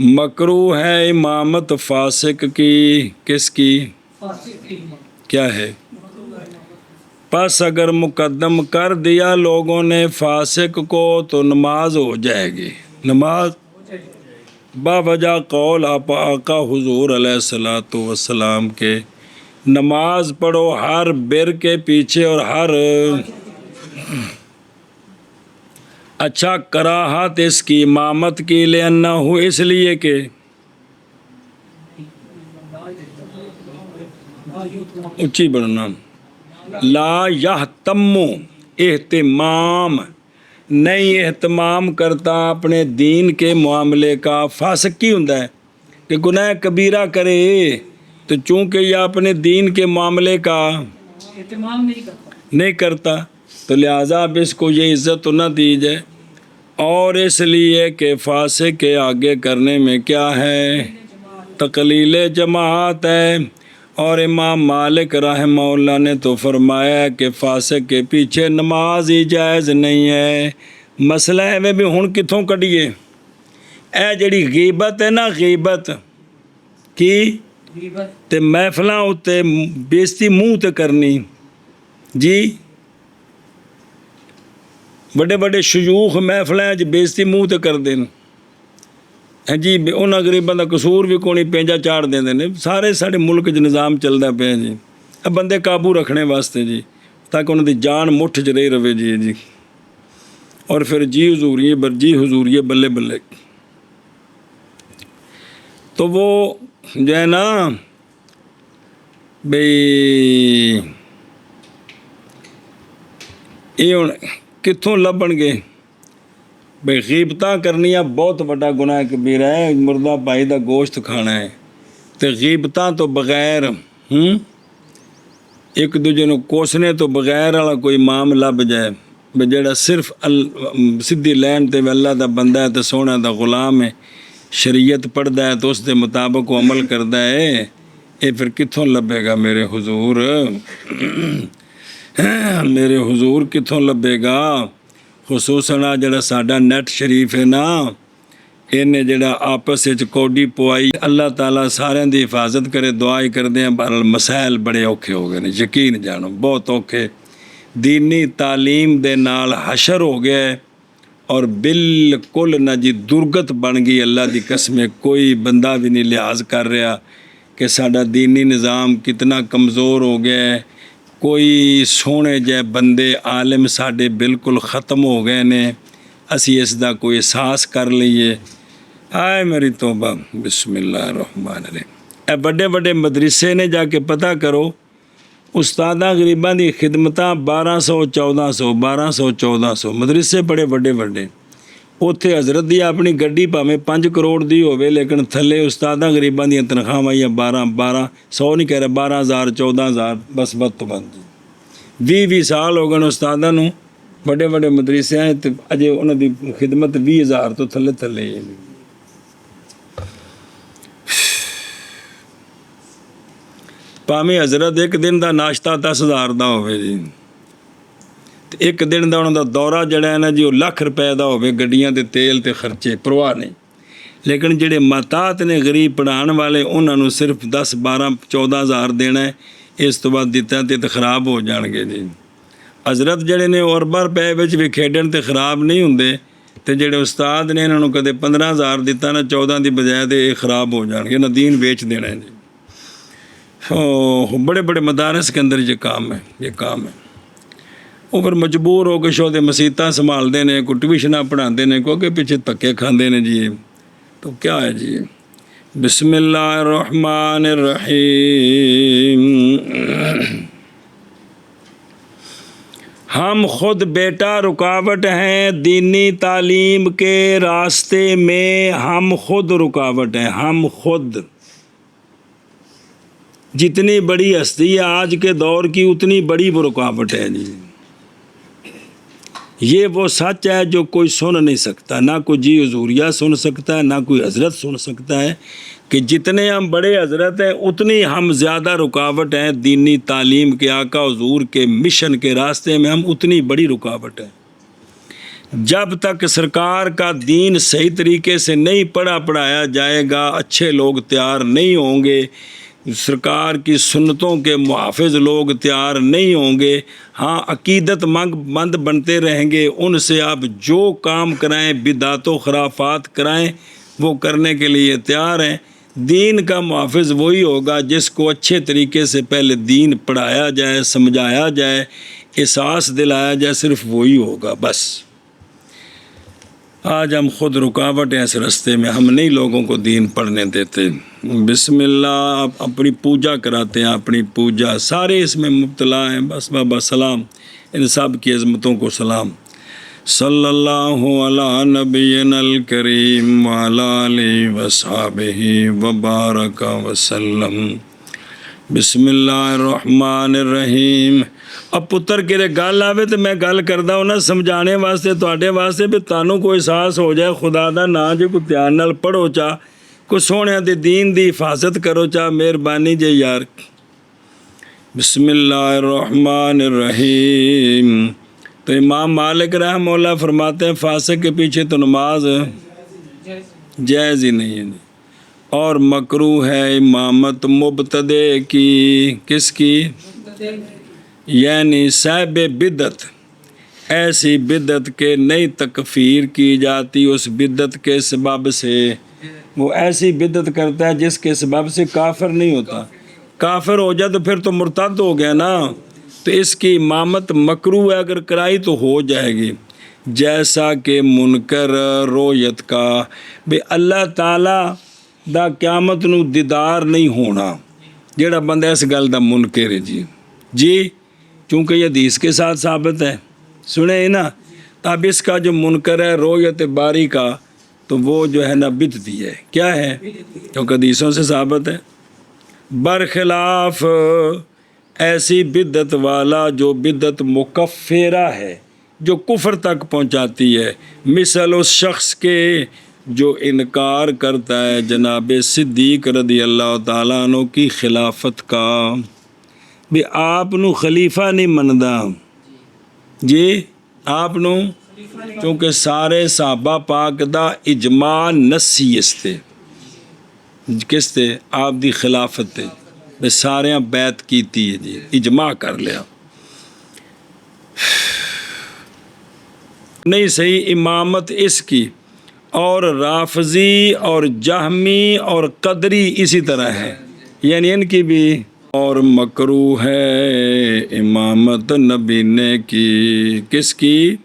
Speaker 1: مکروہ ہے امامت فاسق کی، کس کی؟
Speaker 2: فاسق کی
Speaker 1: کیا ہے؟ پس اگر مقدم کر دیا لوگوں نے فاسق کو تو نماز ہو جائے گی، نماز باوجہ قول آقا حضور علیہ الصلوۃ والسلام کے، نماز پڑھو ہر بر کے پیچھے اور ہر اچھا کراہت اس کی امامت کی لأنہ اس لیے کہ اچھی بڑھنا لا یہتم اہتمام نہیں اہتمام کرتا اپنے دین کے معاملے کا، فاسق کی ہوندا ہے کہ گناہ کبیرہ کرے تو چونکہ یہ اپنے دین کے معاملے کا
Speaker 2: اہتمام
Speaker 1: نہیں کرتا تو لہٰذا اب اس کو یہ عزت تو نہ دی جائے، اور اس لیے کہ فاسق کے آگے کرنے میں کیا ہے؟ تقلیل جماعت ہے، اور امام مالک رحمہ اللہ نے تو فرمایا کہ فاسق کے پیچھے نماز ہی جائز نہیں ہے۔ مسئلہ ہے بھی ہن کتھوں کڈیے؟ اے جڑی غیبت ہے نا، غیبت کی تے محفلاں اتے بےزتی منہ تے کرنی، جی بڑے بڑے شیوخ محفلاں وچ بےزتی منہ تے کر دین، جی انہاں غریباں دا قصور بھی کوئی پینجا چاڑ دیندے نے، سارے ساڈے ملک وچ نظام چلدا پیا جی، بندے قابو رکھنے واسطے جی، تاکہ انہاں دی جان مٹھ وچ رہی رہے جی، اور پھر جی حضوریے جی حضوریے بلے بلے، تو وہ جو ہے نا بھئی یہ ہن کتھوں لبن گے؟ بھئی غیبتاں کرنیاں بہت بڑا گناہ کبیرہ ہے، مردہ بھائی دا گوشت کھانا ہے، تے غیبتاں تو بغیر ایک دوجے نو کوسنے تو بغیر والا کوئی امام لب جائے بھئی جڑا صرف سدھی لین تے اللہ دا بندہ ہے تے سونے دا غلام ہے، شریعت پڑھدا ہے تو اس دے مطابق وہ عمل کردا ہے، یہ پھر کتھوں لبے گا میرے حضور؟ میرے حضور کتھوں لبے گا؟ خصوصاً جڑا ساڈا نیٹ شریف ہے نا، انہیں جڑا آپس وچ کوڈی پوائی، اللہ تعالیٰ سارے دی حفاظت کرے، دعا ہی کردے ہیں، بہرحال مسائل بڑے اوکھے ہو گئے نے، یقین جانو بہت اوکھے، دینی تعلیم دے نال حشر ہو گیا ہے، اور بالکل نہ جی درگت بن گئی، اللہ دی قسم کوئی بندہ بھی نہیں لحاظ کر رہا کہ ساڈا دینی نظام کتنا کمزور ہو گیا ہے، کوئی سونے جے بندے عالم ساڈے بالکل ختم ہو گئے نے، اسی اس دا کوئی احساس کر لئیے۔ آئے میری توبہ، بسم اللہ الرحمن الرحیم۔ اے بڑے بڑے مدرسے نے جا کے پتہ کرو، استاداں غریباں دی خدمتاں 1200 مدرسے بڑے بڑے بڑے، اوتھے حضرت دی اپنی گڈی بھاویں 5 کروڑ دی ہوے لیکن تھلے استاداں غریباں دی تنخواہاں یا 1200 نہیں کہہ رہا، 12,000 14,000 بس بد تو بد، 20 سال ہو گئے استاداں نوں، بڑے بڑے مدرسے ہیں تے اجے انہاں دی خدمت 20,000 تو تھلے تھلے ہی۔ پاویں حضرت ایک دن دا ناشتہ 10,000 دا ہوئے جی، ایک دن دا انہاں دا دورہ جڑا ہے نا جی وہ لاکھ روپے دا ہوئے، گڈیاں دے تیل تے خرچے پرواہ نہیں، لیکن جڑے محتاط نے غریب پڑھان والے انہاں نوں صرف 10 12 14,000 دینا ہے، اس تو بعد دیتا تے خراب ہو جان گے جی۔ حضرت جڑے نے اربا روپے وچ بھی کھیڈن تے خراب نہیں ہوندے، تے جڑے استاد نے انہاں نوں کدے 15,000 دیتا نا 14 دی بجائے تے یہ خراب ہو جان گے، نہ دین بیچ دینا ہے جی۔ بڑے بڑے مدارس کے اندر یہ کام ہے، وہ پھر مجبور ہو کے شو مسیتاں سنبھالتے ہیں، کوئی ٹیوشناں پڑھاتے ہیں، کوئی کے پیچھے دھکے کھاندے نے جی، تو کیا ہے جی۔ بسم اللہ الرحمن الرحیم۔ ہم خود بیٹا رکاوٹ ہیں دینی تعلیم کے راستے میں، ہم خود رکاوٹ ہیں، ہم خود۔ جتنی بڑی ہستی ہے آج کے دور کی اتنی بڑی وہ رکاوٹ ہے جی۔ یہ وہ سچ ہے جو کوئی سن نہیں سکتا، نہ کوئی جی حضوریہ سن سکتا ہے، نہ کوئی حضرت سن سکتا ہے، کہ جتنے ہم بڑے حضرت ہیں اتنی ہم زیادہ رکاوٹ ہیں دینی تعلیم کے، آقا حضور کے مشن کے راستے میں، ہم اتنی بڑی رکاوٹ ہیں۔ جب تک سرکار کا دین صحیح طریقے سے نہیں پڑھایا جائے گا، اچھے لوگ تیار نہیں ہوں گے، سرکار کی سنتوں کے محافظ لوگ تیار نہیں ہوں گے، ہاں عقیدت مند بنتے رہیں گے، ان سے آپ جو کام کرائیں، بدعت و خرافات کرائیں، وہ کرنے کے لیے تیار ہیں۔ دین کا محافظ وہی ہوگا جس کو اچھے طریقے سے پہلے دین پڑھایا جائے، سمجھایا جائے، احساس دلایا جائے، صرف وہی ہوگا بس۔ آج ہم خود رکاوٹ ہیں اس رستے میں، ہم نہیں لوگوں کو دین پڑھنے دیتے۔ بسم اللہ، آپ اپنی پوجا کراتے ہیں، اپنی پوجا، سارے اس میں مبتلا ہیں، بس بابا سلام، ان سب کی عظمتوں کو سلام۔ صلی اللہ علی نبینا الکریم وعلی آلہ وصحبہ وبارک وسلم۔ بسم اللہ الرحمن الرحیم۔ اب پتر کہے گل آوے تو میں گل کردا ہوں نا سمجھانے واسطے تواڈے واسطے بھی تانوں کوئی احساس ہو جائے خدا دا نا جو کوئی دھیان نال پڑھو چا، کوئی سونے دے دین دی حفاظت کرو چا، مہربانی جے یار۔ بسم اللہ الرحمن الرحیم۔ تو امام مالک رحمہ اللہ فرماتے ہیں فاسق کے پیچھے تو نماز جائز ہی نہیں ہے، اور مکروہ ہے امامت مبتدع کی، کس کی؟ یعنی صاحب بدعت، ایسی بدعت کے نئی تکفیر کی جاتی اس بدعت کے سبب سے، وہ ایسی بدعت کرتا ہے جس کے سبب سے کافر نہیں ہوتا، کافر ہو جائے تو پھر تو مرتد ہو گیا نا، تو اس کی امامت مکروہ ہے، اگر کرائی تو ہو جائے گی۔ جیسا کہ منکر رویت کا، بے اللہ تعالیٰ دا قیامت نو دیدار نہیں ہونا، جیڑا بندہ اس گل دا منکر ہے جی چونکہ یہ حدیث کے ساتھ ثابت ہے، سنے نا، اب اس کا جو منکر ہے رویت باری کا، تو وہ جو ہے نا بدعتی ہے، کیا ہے؟ کیونکہ حدیثوں سے ثابت ہے۔ برخلاف ایسی بدعت والا جو بدعت مکفرہ ہے، جو کفر تک پہنچاتی ہے، مثل اس شخص کے جو انکار کرتا ہے جناب صدیق رضی اللہ تعالیٰ عنہ کی خلافت کا، بھی آپ نو خلیفہ نہیں مندا جی، آپ نو، چونکہ سارے صحابہ پاک دا اجماع نسی اس تے، کس تے؟ آپ دی خلافت تے، بھی سارے بیعت کیتی ہے جی، اجماع کر لیا۔ نہیں صحیح امامت اس کی، اور رافضی اور جہمی اور قدری اسی طرح ہے، یعنی ان کی بھی، اور مکروہ ہے امامت نبی نے کی، کس کی؟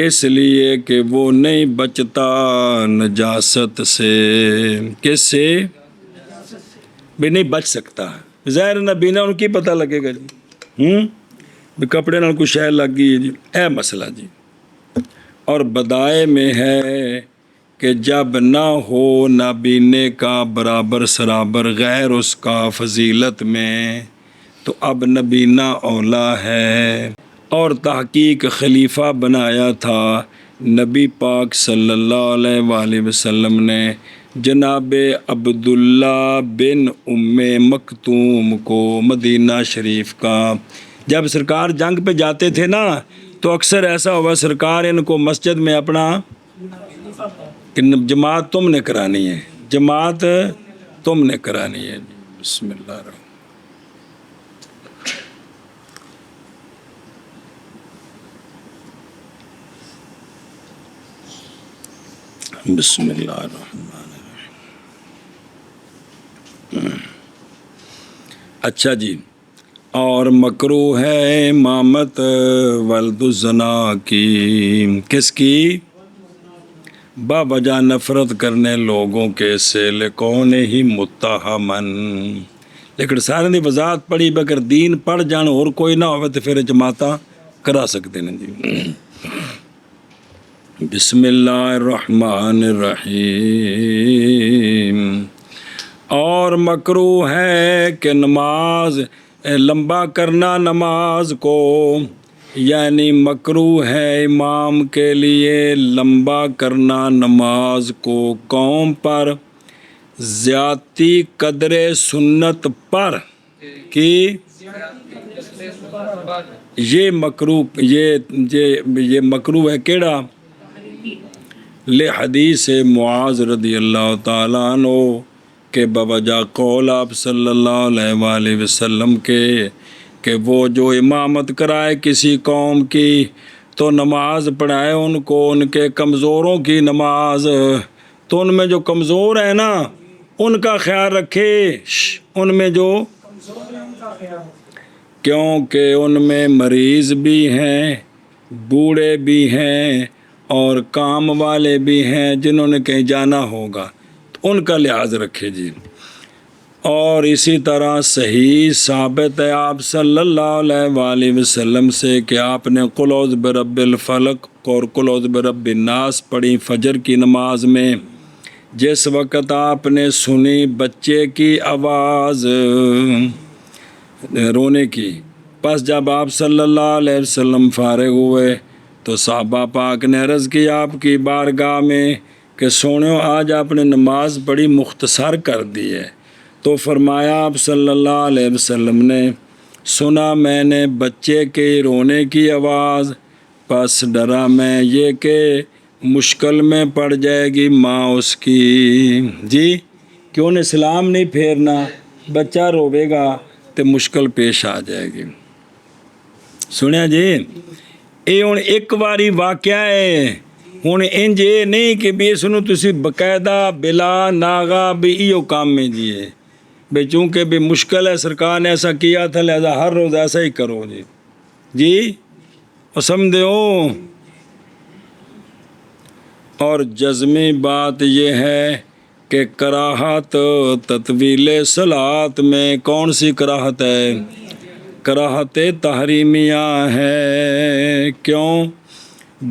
Speaker 1: اس لیے کہ وہ نہیں بچتا نجاست سے، کس سے؟ بھی نہیں بچ سکتا، ظاہر نبی نے ان کی پتہ لگے گا جی، بھی کپڑے نال کوئی شے لگ گئی ہے جی، اے مسئلہ جی۔ اور بدائے میں ہے کہ جب نہ ہو نابینے کا برابر سرابر غیر اس کا فضیلت میں، تو اب نبینا اولا ہے، اور تحقیق خلیفہ بنایا تھا نبی پاک صلی اللہ علیہ وآلہ وسلم نے جناب عبداللہ بن ام مکتوم کو مدینہ شریف کا۔ جب سرکار جنگ پہ جاتے تھے نا تو اکثر ایسا ہوا سرکار ان کو مسجد میں اپنا کہ جماعت تم نے کرانی ہے، جماعت تم نے کرانی ہے۔ بسم اللہ الرحمن بسم اللہ الرحمن الرحیم۔ اچھا جی، اور مکروہ ہے امامت ولد الزنا کی، کس کی؟ با وجہ نفرت کرنے لوگوں کے سے لکون ہی متہمن، لیکن سارے دی وضاحت پڑھی بغیر دین پڑھ جان اور کوئی نہ ہوئے تو پھر جماعتاں کرا سکتے ہیں جی۔ بسم اللہ الرحمن الرحیم۔ اور مکروہ ہے کہ نماز لمبا کرنا نماز کو، یعنی مکروہ ہے امام کے لیے لمبا کرنا نماز کو، قوم پر زیادتی قدر سنت پر کی، یہ مکروہ یہ مکروہ ہے کیڑا لے حدیث معاذ رضی اللہ تعالیٰ عنہ کہ بوجہ قول آپ صلی اللہ علیہ وآلہ وسلم کے کہ وہ جو امامت کرائے کسی قوم کی تو نماز پڑھائے ان کو ان کے کمزوروں کی نماز، تو ان میں جو کمزور ہیں نا ان کا خیال رکھے، ان میں جو کیونکہ ان میں مریض بھی ہیں، بوڑھے بھی ہیں اور کام والے بھی ہیں جنہوں نے کہیں جانا ہوگا، تو ان کا لحاظ رکھے جی۔ اور اسی طرح صحیح ثابت ہے آپ صلی اللہ علیہ وآلہ وسلم سے کہ آپ نے قل اعوذ برب الفلق اور قل اعوذ برب الناس پڑھی فجر کی نماز میں، جس وقت آپ نے سنی بچے کی آواز رونے کی، پس جب آپ صلی اللہ علیہ وسلم فارغ ہوئے تو صحابہ پاک نے عرض کی آپ کی بارگاہ میں کہ سونیو آج آپ نے نماز بڑی مختصر کر دی ہے، تو فرمایا آپ صلی اللہ علیہ وسلم نے سنا میں نے بچے کے رونے کی آواز، پس ڈرا میں یہ کہ مشکل میں پڑ جائے گی ماں اس کی، جی کیوں نے سلام نہیں پھیرنا، بچہ روے گا تو مشکل پیش آ جائے گی۔ سنیا جی یہ ہوں ایک باری واقعہ ہے، ہوں انج یہ نہیں کہ بھی اس نوں تسی باقاعدہ بلا ناغا بھی ایو کام میں جیے بھئی چونکہ بھی مشکل ہے سرکار نے ایسا کیا تھا لہذا ہر روز ایسا ہی کرو جی، جی اور سمجھے ہو۔ اور جزمی بات یہ ہے کہ کراہت تطویل صلاۃ میں کون سی کراہت ہے؟ کراہت تحریمیہ ہے، کیوں؟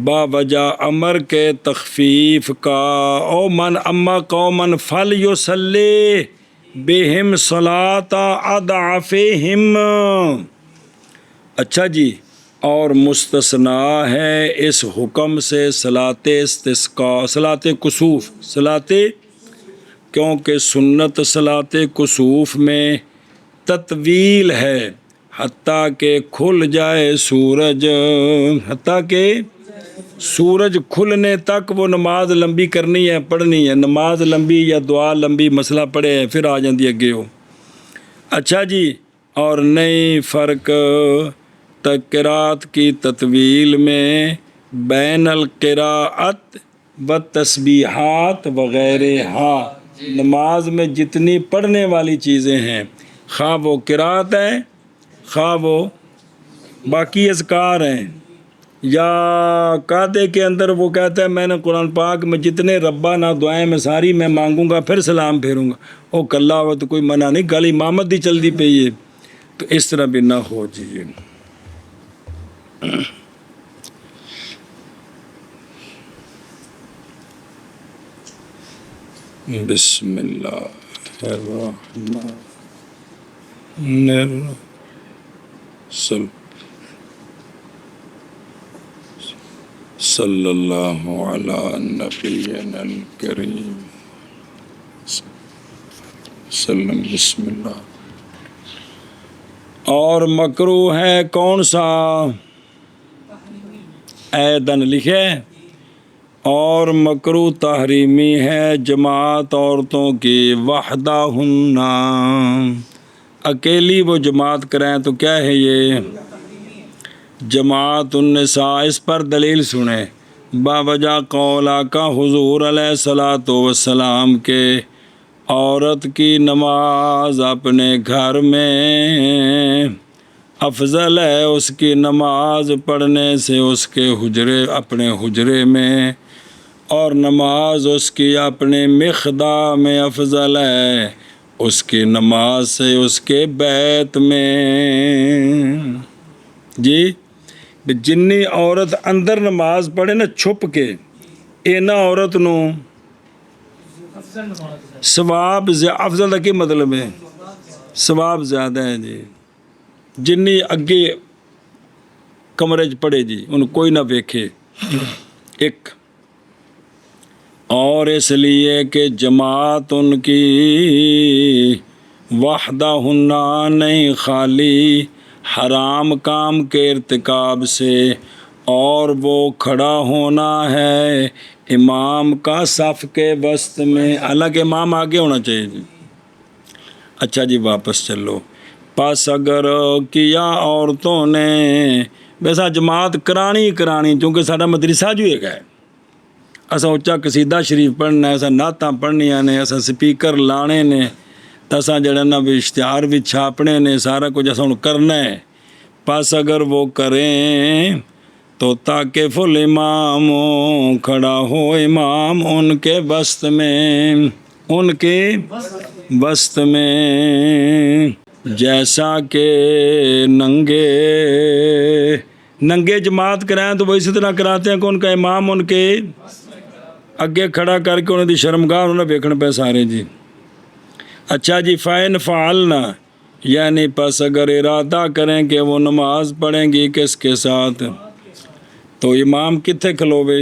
Speaker 1: با وجہ امر کے تخفیف کا، او من اما قومن فلیصلی بہم صلاۃ اضعافہم، اچھا جی، اور مستثنیٰ ہے اس حکم سے صلاۃ استسقاء، صلاۃ کسوف، صلاۃ کیونکہ سنت صلاۃ کسوف میں تطویل ہے حتیٰ کہ کھل جائے سورج، حتیٰ کہ سورج کھلنے تک وہ نماز لمبی کرنی ہے، پڑھنی ہے، نماز لمبی یا دعا لمبی مسئلہ پڑھے ہے پھر آ جاندی اگے ہو۔ اچھا جی، اور نئی فرق قرات کی تطویل میں بین القراءت و تسبیحات وغیرہ، نماز میں جتنی پڑھنے والی چیزیں ہیں خواہ وہ قرات ہے خواہ وہ باقی اذکار ہیں، یا قاعدے کے اندر وہ کہتا ہے میں نے قرآن پاک میں جتنے ربانہ دعائیں میں ساری میں مانگوں گا پھر سلام پھیروں گا، او کلا ہوا تو کوئی منع نہیں، گل امامت دی چل دی پئی ہے، تو اس طرح بھی نہ ہو جی۔ بسم اللہ الرحمن الرحیم، صلی اللہ علی نبینا الکریم وسلم، بسم اللہ۔ اور مکروہ ہے کون سا؟ ایدن لکھے، اور مکروہ تحریمی ہے جماعت عورتوں کی، وحدہ ہن، اکیلی وہ جماعت کریں تو کیا ہے یہ جماعت النساء، اس پر دلیل سنیں، باوجہ قول آقا حضور علیہ الصلاۃ والسلام کے عورت کی نماز اپنے گھر میں افضل ہے اس کی نماز پڑھنے سے اس کے حجرے، اپنے حجرے میں، اور نماز اس کی اپنے مخدہ میں افضل ہے اس کی نماز سے اس کے بیت میں، جی جنی عورت اندر نماز پڑھے نا چھپ کے، اینا عورت نو ثواب افضل کا کی مطلب ہے؟ ثواب زیادہ ہے جی، جنی اگے کمرے چ پڑھے جی ان کوئی نہ ویکھے، ایک اور اس لیے کہ جماعت ان کی وحدہ ہنہ نہیں خالی حرام کام کے ارتکاب سے، اور وہ کھڑا ہونا ہے امام کا صف کے وسط میں، حالانکہ امام آگے ہونا چاہیے جی۔ اچھا جی واپس چلو۔ پس اگر کیا عورتوں نے، ویسا جماعت کرانی کیونکہ ساڈا مدرسہ جو ہے اسا اچا قصیدہ شریف پڑھنا ہے، اسا نعتاں پڑھنیاں نے، اسا سپیکر لانے نے، تو اسا جڑا نا بھی اشتہار بھی چھاپنے نے، سارا کچھ اسا ہن کرنا ہے۔ پس اگر وہ کریں تو تاکہ فل امام کھڑا ہو امام ان کے وسط میں، ان کے وسط میں، جیسا کہ ننگے جماعت کرائیں تو وہ اسی طرح کراتے ہیں کہ ان کا امام ان کے اگے کھڑا کر کے انہیں دی شرمگاہ انہوں نے ویکھن پہ سارے جی۔ اچھا جی فَإِنْ فَعَلْنَا، یعنی پس اگر ارادہ کریں کہ وہ نماز پڑھیں گی کس کے ساتھ، تو امام کتنے کھلوے،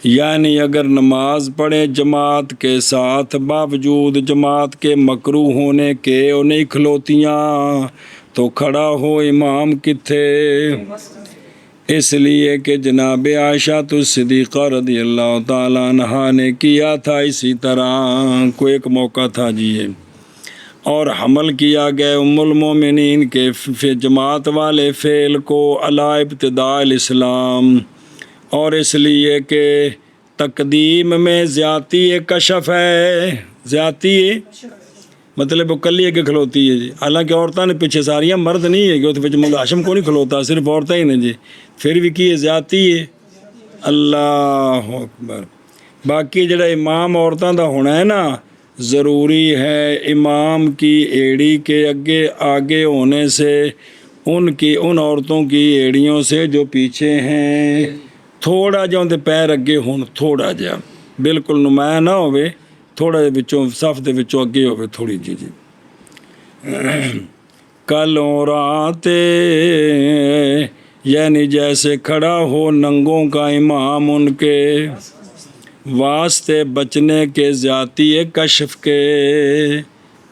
Speaker 1: یعنی اگر نماز پڑھے جماعت کے ساتھ باوجود جماعت کے مکروہ ہونے کے وہ نہیں کھلوتیاں، تو کھڑا ہو امام کتنے، اس لیے کہ جناب عائشہ صدیقہ رضی اللہ تعالیٰ عنہا نے کیا تھا اسی طرح، کوئی ایک موقع تھا جی یہ، اور حمل کیا گیا ام المومنین کے جماعت والے فعل کو علی ابتداء الاسلام، اور اس لیے کہ تقدیم میں زیادتی کشف ہے، زیادتی مطلب وہ کلی ہے کہ کھلوتی ہے جی، حالانکہ عورتیں نے پیچھے ساریاں مرد نہیں ہے کہ اس مولا ہاشم کو نہیں کھلوتا، صرف عورتیں ہی نے جی، پھر بھی کی ہے زیادتی ہے۔ اللہ اکبر۔ باقی جڑا امام عورتوں دا ہونا ہے نا، ضروری ہے امام کی ایڑی کے آگے ہونے سے ان عورتوں کی ایڑیوں سے جو پیچھے ہیں تھوڑا جا ان دے پیر اگے ہون، تھوڑا جا، بالکل نمایاں نہ ہوئے، تھوڑا جا بچوں صف دے بچوں اگے ہوئے تھوڑی جی۔ کل اور آتے، یعنی جیسے کھڑا ہو ننگوں کا امام ان کے واسطے بچنے کے زیادتی کشف کے،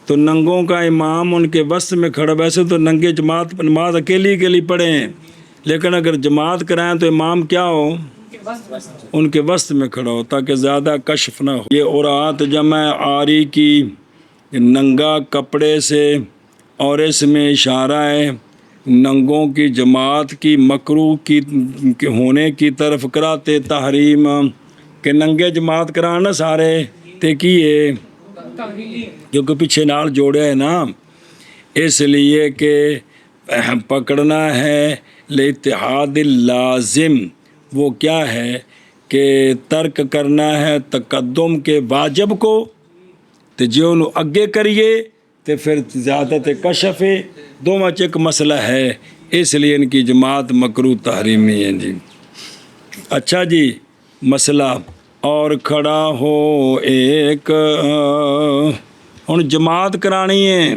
Speaker 1: تو ننگوں کا امام ان کے وسط میں کھڑا، ویسے تو ننگے جماعت نماز اکیلی پڑھیں، لیکن اگر جماعت کرائیں تو امام کیا ہو، ان کے وسط میں کھڑا ہو تاکہ زیادہ کشف نہ ہو۔ یہ عورات جمع عاری کی، ننگا کپڑے سے، اور اس میں اشارہ ہے ننگوں کی جماعت کی مکروہ کی ہونے کی طرف کراتے تحریم، کہ ننگے جماعت کرانا سارے تے کیے کیونکہ پیچھے نال جوڑے ہے نا، اس لیے کہ پکڑنا ہے لاتحاد اللازم، وہ کیا ہے کہ ترک کرنا ہے تقدم کے واجب کو، تو جو انہوں اگے کریے تو پھر زیادت کشف ہے، دو مچ ایک مسئلہ ہے، اس لیے ان کی جماعت مکروہ تحریمی ہے جی۔ اچھا جی مسئلہ اور کھڑا ہو ایک، ہن جماعت کرانی ہے،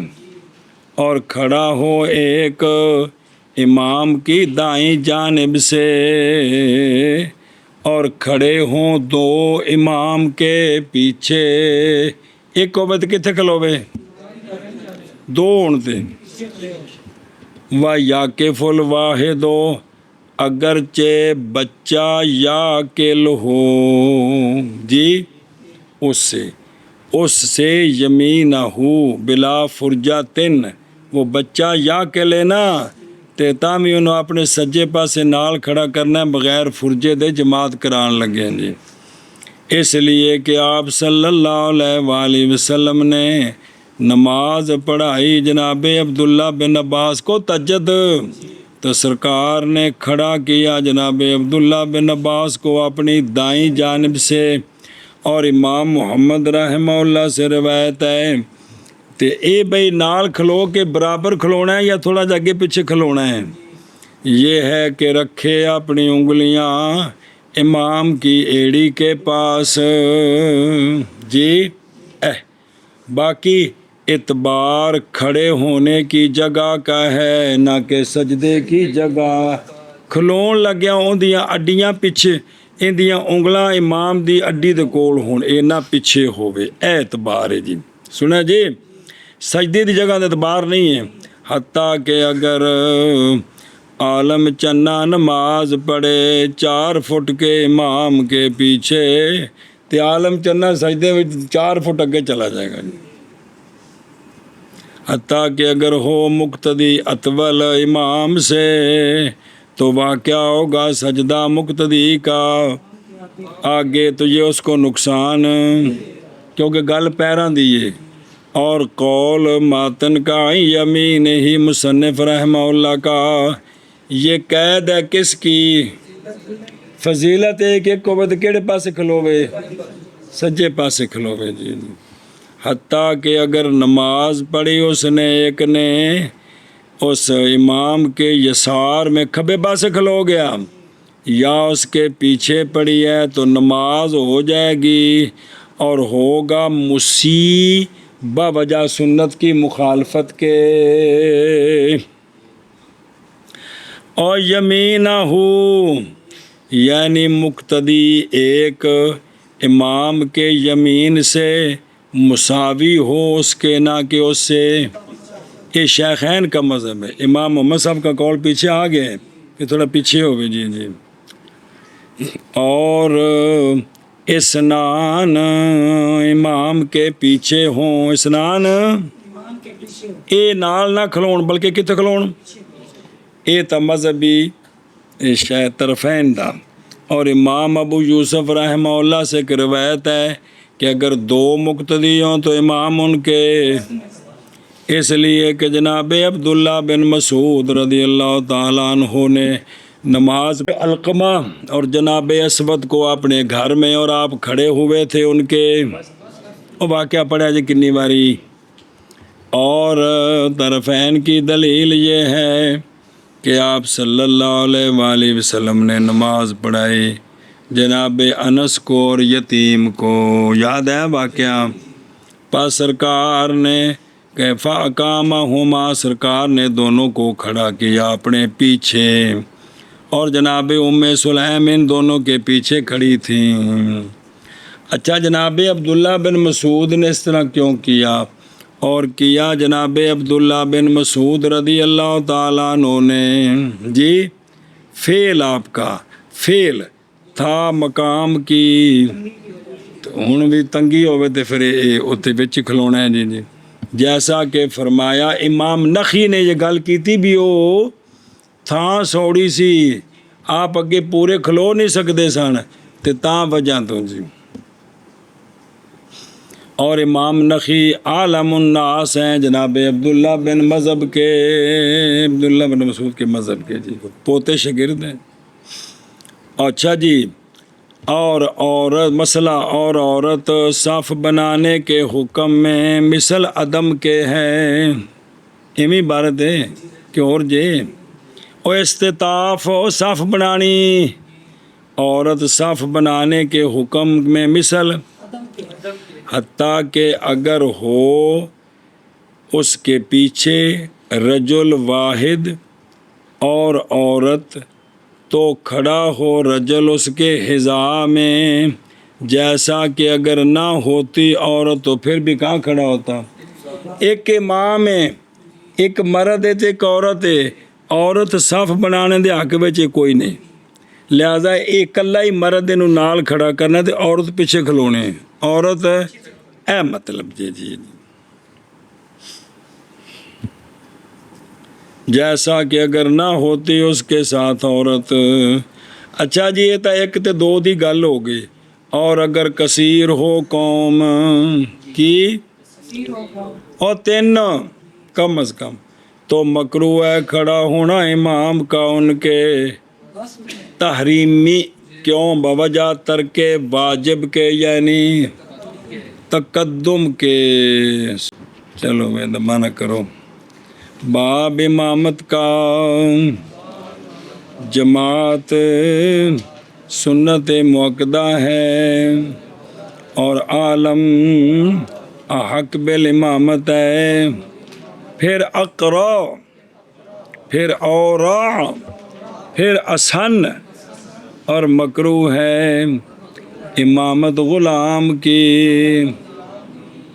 Speaker 1: اور کھڑا ہو ایک امام کی دائیں جانب سے، اور کھڑے ہوں دو امام کے پیچھے، ایک وقت کتنے کھلوے، دو ہونتے، وَيَقِفُ الْوَاحِدُ، اگرچہ بچہ یا کل ہو جی، اس سے یمینہ بلا فرجتن، وہ بچہ یا کل ہے نا، تے تامی انہوں اپنے سجے پاسے نال کھڑا کرنا ہے بغیر فرجے دے جماعت کران لگے جی، اس لیے کہ آپ صلی اللہ علیہ وآلہ وسلم نے نماز پڑھائی جناب عبداللہ بن عباس کو تہجد، تو سرکار نے کھڑا کیا جناب عبداللہ بن عباس کو اپنی دائیں جانب سے، اور امام محمد رحمہ اللہ سے روایت ہے تے اے بھئی نال کھلو کے برابر کھلونا ہے یا تھوڑا جا آگے پیچھے کھلونا ہے، یہ ہے کہ رکھے اپنی انگلیاں امام کی ایڑی کے پاس جی۔ باقی اعتبار کھڑے ہونے کی جگہ کا ہے نہ کہ سجدے کی جگہ، کھلون لگیا اندیاں اڈیاں پیچھے، اندیاں انگلاں امام دی اڈی دے کول ہون، اے نہ پیچھے ہوئے، اے اعتبار ہے جی، سنا جی، سجدے دی جگہ دا اعتبار نہیں ہے، حتیٰ کہ اگر عالم چنا نماز پڑھے 4 فٹ کے امام کے پیچھے تو عالم چنا سجدے میں 4 فٹ اگے چلا جائے گا جی۔ حتیٰ کہ اگر ہو مقتدی اطول امام سے تو واقعہ ہوگا سجدہ مقتدی کا آگے، تو یہ اس کو نقصان، کیونکہ گل پیراں دیے۔ اور قول ماتن کا یمین ہی مصنف رحمہ اللہ کا یہ قید ہے کس کی؟ فضیلت ایک ایک کو بد کیڑے پاسے کھلوے؟ سجے پاسے کھلوے جی۔ حتیٰ کہ اگر نماز پڑھی اس نے ایک نے اس امام کے یسار میں کھبے پاسے کھلو گیا یا اس کے پیچھے پڑھی ہے تو نماز ہو جائے گی اور ہوگا مسیء بوجہ سنت کی مخالفت کے۔ اور یمینہ ہو یعنی مقتدی ایک امام کے یمین سے مساوی ہو اس کے، نہ کہ اس سے۔ یہ شیخین کا مذہب ہے۔ امام محمد صاحب کا قول پیچھے آ گئے کہ تھوڑا پیچھے ہو گئے جی جی۔ اور اسنان امام کے پیچھے ہوں، اسنان اے نال نہ کھلون بلکہ کتنے کھلون، اے تا مذہبی شاید طرفین دا۔ اور امام ابو یوسف رحمہ اللہ سے ایک روایت ہے کہ اگر 2 مقتدی ہوں تو امام ان کے، اس لیے کہ جناب عبداللہ بن مسعود رضی اللہ تعالیٰ عنہ نے نماز پہ علقمہ اور جناب اسود کو اپنے گھر میں، اور آپ کھڑے ہوئے تھے ان کے، وہ واقعہ پڑھا جی کنی باری۔ اور طرفین کی دلیل یہ ہے کہ آپ صلی اللہ علیہ وآلہ وسلم نے نماز پڑھائی جناب انس کو اور یتیم کو، یاد ہے واقعہ؟ پاس سرکار نے کیفا اقامہما، سرکار نے دونوں کو کھڑا کیا اپنے پیچھے، اور جناب ام سلیم ان دونوں کے پیچھے کھڑی تھیں۔ اچھا جناب عبداللہ بن مسعود نے اس طرح کیوں کیا؟ اور کیا جناب عبداللہ بن مسعود رضی اللہ تعالیٰ عنہ نے جی، فعل آپ کا فعل تھا مقام کی، ہن بھی تنگی ہوئے تو پھر اتنے بچ کھلونا ہے جی جی۔ جیسا کہ فرمایا امام نخی نے یہ گل کی تھی بھی وہ تھاں سوڑی سی، آپ اگے پورے کھلو نہیں سکتے سن تے تاں وجہ تو جی۔ اور امام نخی عالم الناس ہیں جناب عبداللہ بن مذہب کے، عبداللہ بن مسعود کے مذہب کے جی، پوتے شاگرد ہیں۔ اچھا جی، اور عورت مسئلہ اور عورت صف بنانے کے حکم میں مثل عدم کے ہے، ایمی عبارت ہے کہ اور جی او استطاف او صف بنانی، عورت صف بنانے کے حکم میں مثل، حتیٰ کہ اگر ہو اس کے پیچھے رجل واحد اور عورت تو کھڑا ہو رجل اس کے حذا میں، جیسا کہ اگر نہ ہوتی عورت تو پھر بھی کہاں کھڑا ہوتا؟ ایک امام ہے، ایک مرد ہے تو ایک عورت ہے، عورت صف بنانے دے حق بچے کوئی نہیں، لہذا ایک کلا ہی مرد نو نال کھڑا کرنا تے عورت پیچھے کھلونے، عورت اے مطلب جی جی، جیسا کہ اگر نہ ہوتی اس کے ساتھ عورت۔ اچھا جی، یہ تو ایک تے 2 دی گل ہو گئی، اور اگر کثیر ہو قوم کی اور 3 کم از کم تو مکروہ ہے کھڑا ہونا امام کا ان کے تحریمی، کیوں؟ بوجہ ترک واجب کے یعنی تقدم کے۔ چلو میں دمانہ کرو، باب امامت کا جماعت سنت مؤکدہ ہے اور عالم احق بالامامت ہے، پھر اقرا، پھر اورا، پھر اسن، اور مکروہ ہے امامت غلام کی،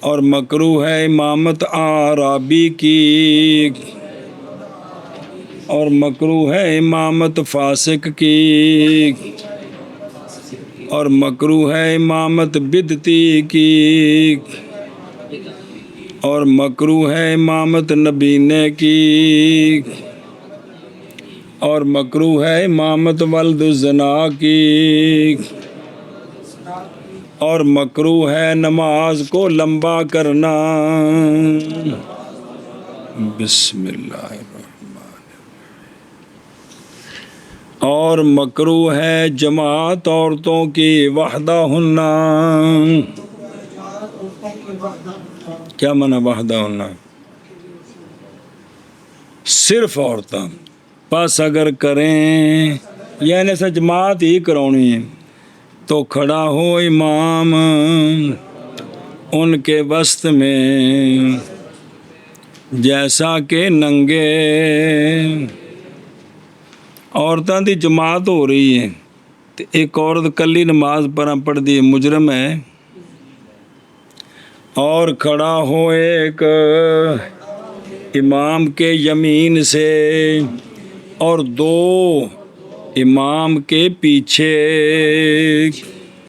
Speaker 1: اور مکروہ ہے امامت اعرابی کی، اور مکروہ ہے امامت فاسق کی، اور مکروہ ہے امامت بدعتی کی، اور مکروہ ہے امامت نبینے کی، اور مکروہ ہے امامت ولد الزنا کی، اور مکروہ ہے نماز کو لمبا کرنا۔ بسم اللہ الرحمن۔ اور مکروہ ہے جماعت عورتوں کی وحدہ ہننا۔ کیا منع وحدہ ہننا؟ صرف عورتیں پس اگر کریں یعنی ایسا جماعت ہی کرونی ہے تو کھڑا ہو امام ان کے وسط میں جیسا کہ ننگے۔ عورتوں دی جماعت ہو رہی ہے تو ایک عورت کلی نماز پڑھ دی مجرم ہے، اور کھڑا ہو ایک امام کے یمین سے اور دو امام کے پیچھے۔